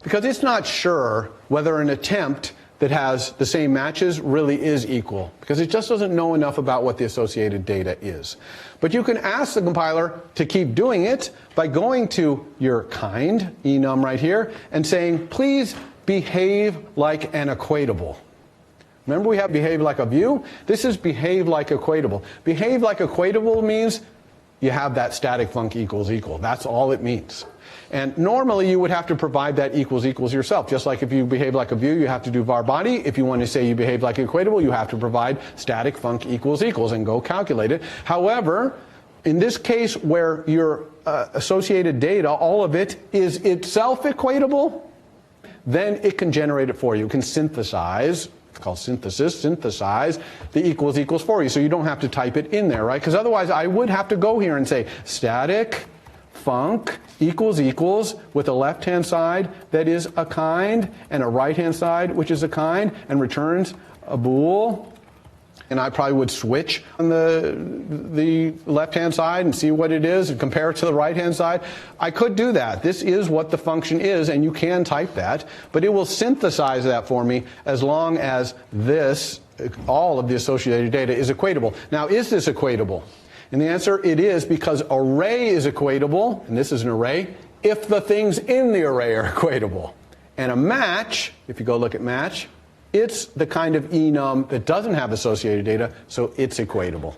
because it's not sure whether an attempt that has the same matches really is equal, because it just doesn't know enough about what the associated data is. But you can ask the compiler to keep doing it by going to your kind, enum right here, and saying, please behave like an equatable. Remember we have behave like a view? This is behave like equatable. Behave like equatable means you have that static func equals equal. That's all it means. And normally you would have to provide that equals equals yourself. Just like if you behave like a view, you have to do var body. If you want to say you behave like equatable, you have to provide static func equals equals and go calculate it. However, in this case where your associated data, all of it is itself equatable, then it can generate it for you. It can synthesize. It's called synthesize the equals equals for you. So you don't have to type it in there, right? Because otherwise I would have to go here and say static func equals equals with a left-hand side that is a kind and a right-hand side which is a kind and returns a bool. And I probably would switch on the left-hand side and see what it is and compare it to the right-hand side. I could do that. This is what the function is, and you can type that. But it will synthesize that for me as long as this, all of the associated data, is equatable. Now, is this equatable? And the answer, it is, because array is equatable, and this is an array, if the things in the array are equatable. And a match, if you go look at match, it's the kind of enum that doesn't have associated data, so it's equatable.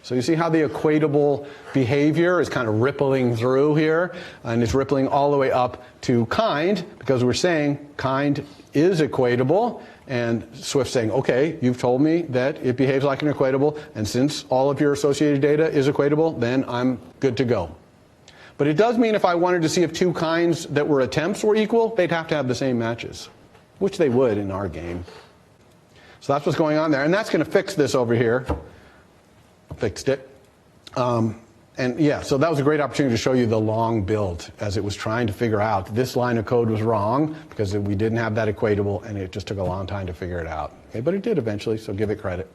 So you see how the equatable behavior is kind of rippling through here, and it's rippling all the way up to kind, because we're saying kind is equatable, and Swift's saying, okay, you've told me that it behaves like an equatable, and since all of your associated data is equatable, then I'm good to go. But it does mean if I wanted to see if two kinds that were attempts were equal, they'd have to have the same matches, which they would in our game. So that's what's going on there, and that's going to fix this over here. Fixed it. And yeah, so that was a great opportunity to show you the long build as it was trying to figure out this line of code was wrong because we didn't have that equatable, and it just took a long time to figure it out. Okay, but it did eventually, so give it credit.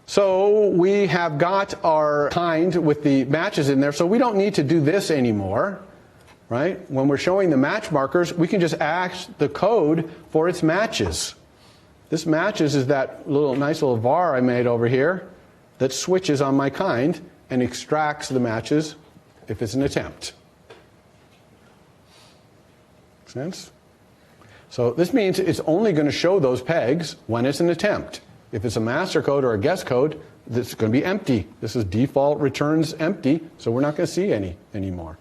So we have got our kind with the matches in there, so we don't need to do this anymore, right? When we're showing the match markers, we can just ask the code for its matches. This matches is that nice little var I made over here that switches on my kind and extracts the matches if it's an attempt. Make sense? So this means it's only going to show those pegs when it's an attempt. If it's a master code or a guess code, it's going to be empty. This is default returns empty, so we're not going to see any anymore.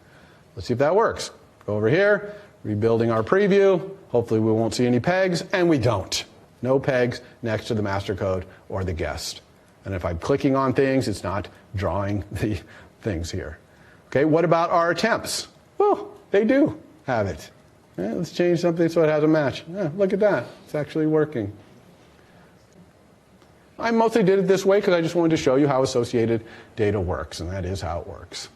Let's see if that works. Go over here, rebuilding our preview. Hopefully we won't see any pegs, and we don't. No pegs next to the master code or the guessed. And if I'm clicking on things, it's not drawing the things here. Okay, what about our attempts? Well, they do have it. Yeah, let's change something so it has a match. Yeah, look at that. It's actually working. I mostly did it this way because I just wanted to show you how associated data works, and that is how it works.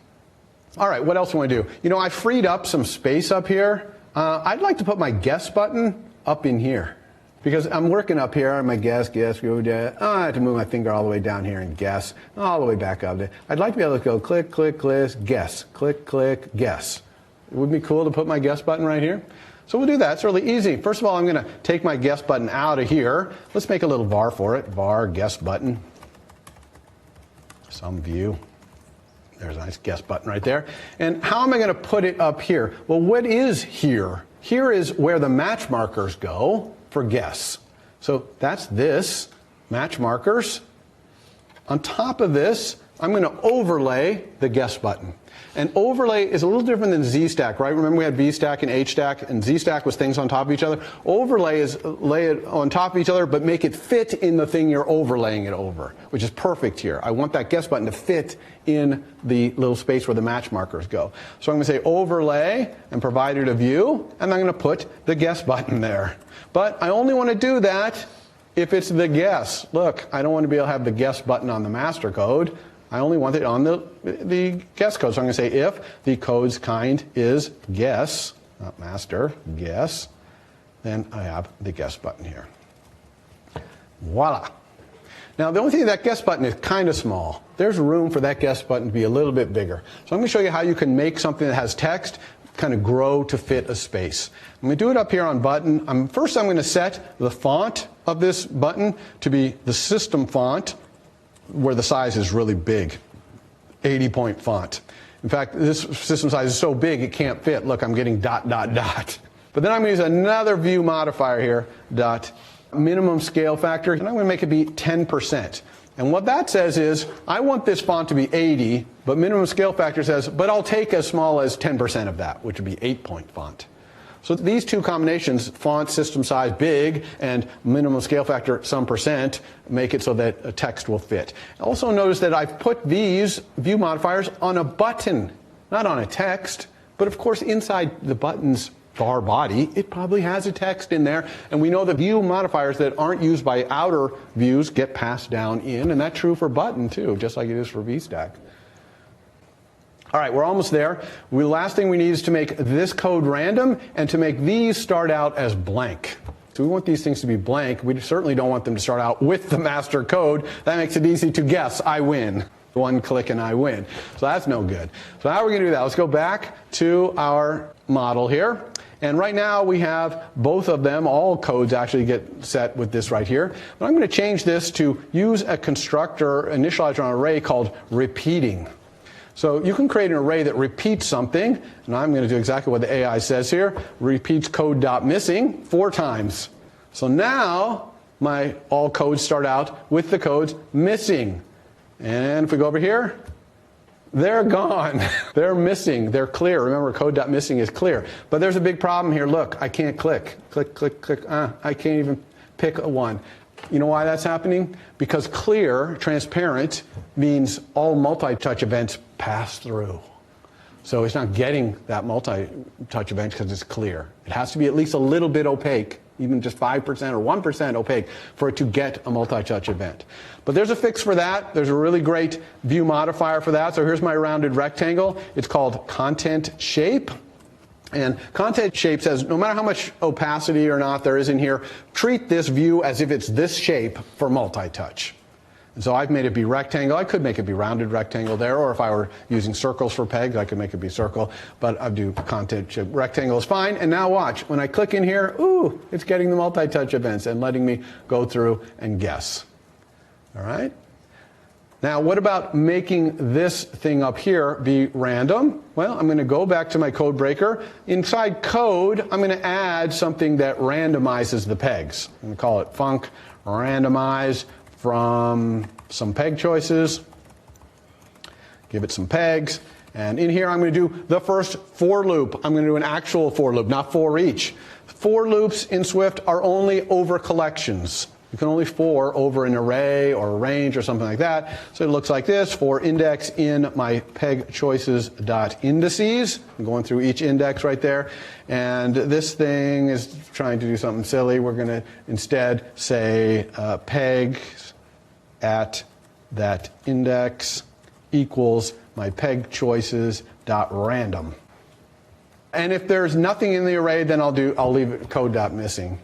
All right, what else do I want to do? You know, I freed up some space up here. I'd like to put my guess button up in here. Because I'm working up here on my guess, go down. Oh, I have to move my finger all the way down here and guess, all the way back up there. I'd like to be able to go click, click, click, guess, click, click, guess. It would be cool to put my guess button right here. So we'll do that. It's really easy. First of all, I'm going to take my guess button out of here. Let's make a little var for it. Var guess button. Some view. There's a nice guess button right there. And how am I going to put it up here? Well, what is here? Here is where the match markers go for guess. So that's this, match markers. On top of this, I'm going to overlay the guess button. And overlay is a little different than ZStack, right? Remember we had VStack and HStack, and ZStack was things on top of each other. Overlay is lay it on top of each other, but make it fit in the thing you're overlaying it over, which is perfect here. I want that guess button to fit in the little space where the match markers go. So I'm going to say overlay and provide it a view, and I'm going to put the guess button there. But I only want to do that if it's the guess. Look, I don't want to be able to have the guess button on the master code. I only want it on the guess code. So I'm going to say if the code's kind is guess, not master, guess, then I have the guess button here. Voila. Now, the only thing, that guess button is kind of small. There's room for that guess button to be a little bit bigger. So I'm going to show you how you can make something that has text kind of grow to fit a space. I'm going to do it up here on button. First, I'm going to set the font of this button to be the system font, where the size is really big, 80-point font. In fact, this system size is so big it can't fit. Look, I'm getting dot, dot, dot. But then I'm going to use another view modifier here, dot minimum scale factor, and I'm going to make it be 10%. And what that says is, I want this font to be 80, but minimum scale factor says, but I'll take as small as 10% of that, which would be 8-point font. So these two combinations, font system size big and minimum scale factor some percent, make it so that a text will fit. Also notice that I've put these view modifiers on a button, not on a text. But of course, inside the button's var body, it probably has a text in there. And we know the view modifiers that aren't used by outer views get passed down in. And that's true for button, too, just like it is for VStack. All right, we're almost there. The last thing we need is to make this code random and to make these start out as blank. So we want these things to be blank. We certainly don't want them to start out with the master code. That makes it easy to guess, I win. One click and I win. So that's no good. So how are we going to do that? Let's go back to our model here. And right now we have both of them. All codes actually get set with this right here. But I'm going to change this to use a constructor initializer on an array called repeating. So you can create an array that repeats something, and I'm going to do exactly what the AI says here. Repeats code.missing 4 times. So now all codes start out with the codes missing. And if we go over here, they're gone. They're missing. They're clear. Remember, code.missing is clear. But there's a big problem here. Look, I can't click. Click, click, click. I can't even pick one. You know why that's happening? Because clear, transparent, means all multi-touch events pass through. So it's not getting that multi-touch event because it's clear. It has to be at least a little bit opaque, even just 5% or 1% opaque, for it to get a multi-touch event. But there's a fix for that. There's a really great view modifier for that. So here's my rounded rectangle. It's called content shape. And content shape says no matter how much opacity or not there is in here, treat this view as if it's this shape for multi-touch. And so I've made it be rectangle. I could make it be rounded rectangle there, or if I were using circles for pegs, I could make it be circle. But I do content shape. Rectangle is fine. And now watch. When I click in here, ooh, it's getting the multi-touch events and letting me go through and guess. All right? Now, what about making this thing up here be random? Well, I'm going to go back to my code breaker. Inside code, I'm going to add something that randomizes the pegs. I'm going to call it func randomize from some peg choices. Give it some pegs. And in here, I'm going to do the first for loop. I'm going to do an actual for loop, not for each. For loops in Swift are only over collections. You can only for over an array or a range or something like that. So it looks like this: for index in my peg choices dot indices. I'm going through each index right there. And this thing is trying to do something silly. We're going to instead say pegs at that index equals my peg choices dot random. And if there's nothing in the array, then I'll leave it code.missing.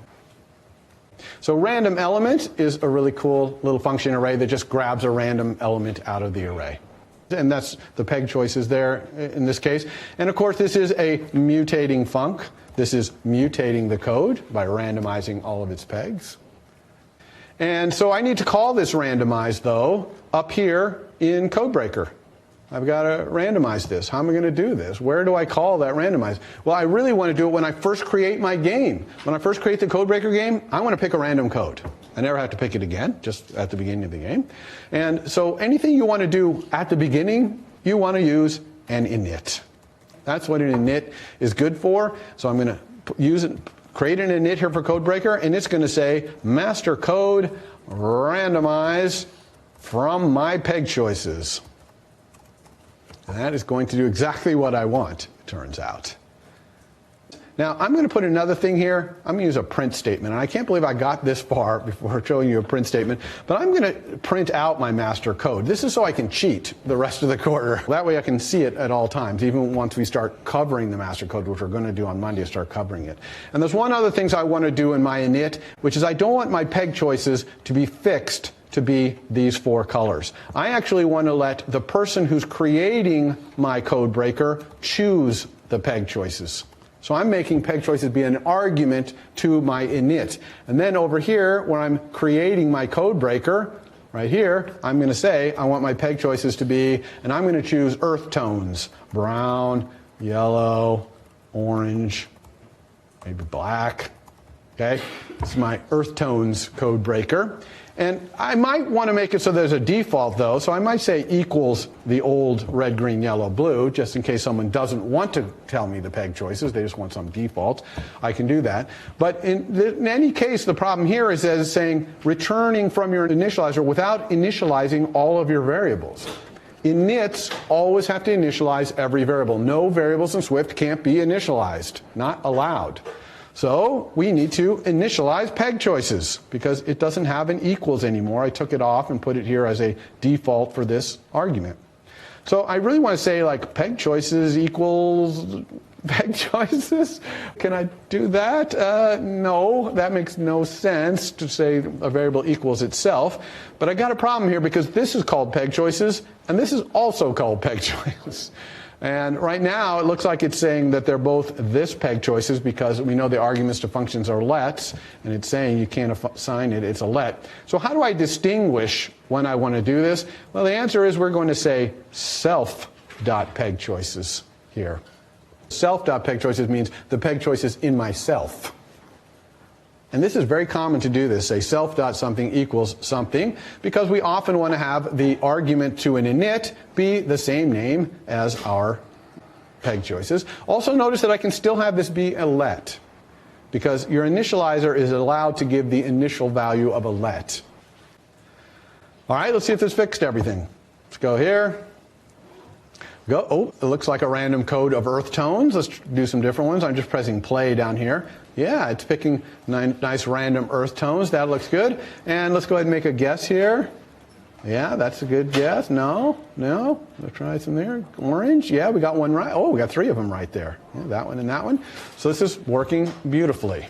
So random element is a really cool little function array that just grabs a random element out of the array. And that's the peg choices there in this case. And of course, this is a mutating func. This is mutating the code by randomizing all of its pegs. And so I need to call this randomize, though, up here in CodeBreaker. I've got to randomize this. How am I going to do this? Where do I call that randomize? Well, I really want to do it when I first create my game. When I first create the CodeBreaker game, I want to pick a random code. I never have to pick it again, just at the beginning of the game. And so anything you want to do at the beginning, you want to use an init. That's what an init is good for. So I'm going to create an init here for CodeBreaker, and it's going to say master code randomize from my peg choices. And that is going to do exactly what I want, it turns out. Now, I'm going to put another thing here. I'm going to use a print statement. And I can't believe I got this far before showing you a print statement. But I'm going to print out my master code. This is so I can cheat the rest of the quarter. That way I can see it at all times, even once we start covering the master code, which we're going to do on Monday, start covering it. And there's one other thing I want to do in my init, which is I don't want my peg choices to be fixed to be these four colors. I actually want to let the person who's creating my code breaker choose the peg choices. So I'm making peg choices be an argument to my init. And then over here, where I'm creating my code breaker, right here, I'm going to say I want my peg choices to be, and I'm going to choose earth tones: brown, yellow, orange, maybe black. Okay, it's my earth tones code breaker. And I might want to make it so there's a default, though. So I might say equals the old red, green, yellow, blue, just in case someone doesn't want to tell me the peg choices. They just want some default. I can do that. But in any case, the problem here is that it's saying returning from your initializer without initializing all of your variables. Inits always have to initialize every variable. No variables in Swift can't be initialized. Not allowed. So we need to initialize peg choices because it doesn't have an equals anymore. I took it off and put it here as a default for this argument. So I really want to say like peg choices equals peg choices. Can I do that? No, that makes no sense to say a variable equals itself. But I got a problem here because this is called peg choices and this is also called peg choices. And right now, it looks like it's saying that they're both this peg choices because we know the arguments to functions are lets, and it's saying you can't assign it, it's a let. So how do I distinguish when I want to do this? Well, the answer is we're going to say self.pegChoices here. Self.pegChoices means the peg choice is in myself. And this is very common to do this, say self.something equals something, because we often want to have the argument to an init be the same name as our peg choices. Also notice that I can still have this be a let, because your initializer is allowed to give the initial value of a let. All right, let's see if this fixed everything. Let's go here. Go. Oh, it looks like a random code of earth tones. Let's do some different ones. I'm just pressing play down here. Yeah, it's picking nice random earth tones. That looks good. And let's go ahead and make a guess here. Yeah, that's a good guess. No. Let's try some there. Orange. Yeah, we got one right. Oh, we got 3 of them right there. Yeah, that one and that one. So this is working beautifully.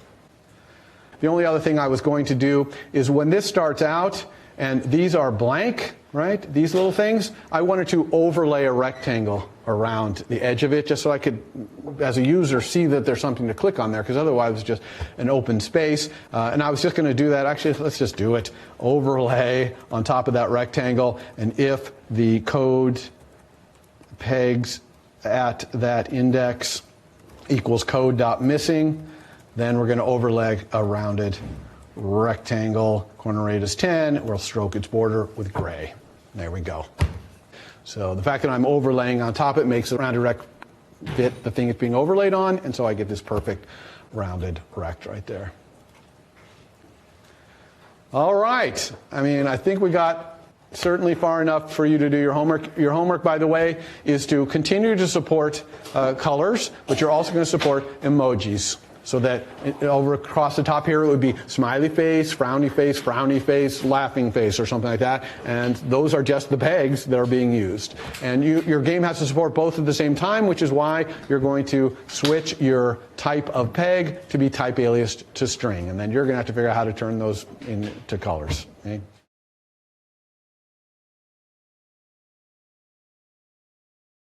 The only other thing I was going to do is when this starts out and these are blank, right? These little things, I wanted to overlay a rectangle around the edge of it just so I could, as a user, see that there's something to click on there, because otherwise it's just an open space. And I was just going to do that. Actually, let's just do it. Overlay on top of that rectangle, and if the code pegs at that index equals code.missing, then we're going to overlay a rounded rectangle. Corner rate is 10. We'll stroke its border with gray. There we go. So the fact that I'm overlaying on top, it makes the rounded rect fit the thing it's being overlaid on, and so I get this perfect rounded rect right there. All right. I mean, I think we got certainly far enough for you to do your homework. Your homework, by the way, is to continue to support colors, but you're also going to support emojis. So that over across the top here it would be smiley face, frowny face, laughing face, or something like that. And those are just the pegs that are being used. And your game has to support both at the same time, which is why you're going to switch your type of peg to be type aliased to string. And then you're going to have to figure out how to turn those into colors. Okay?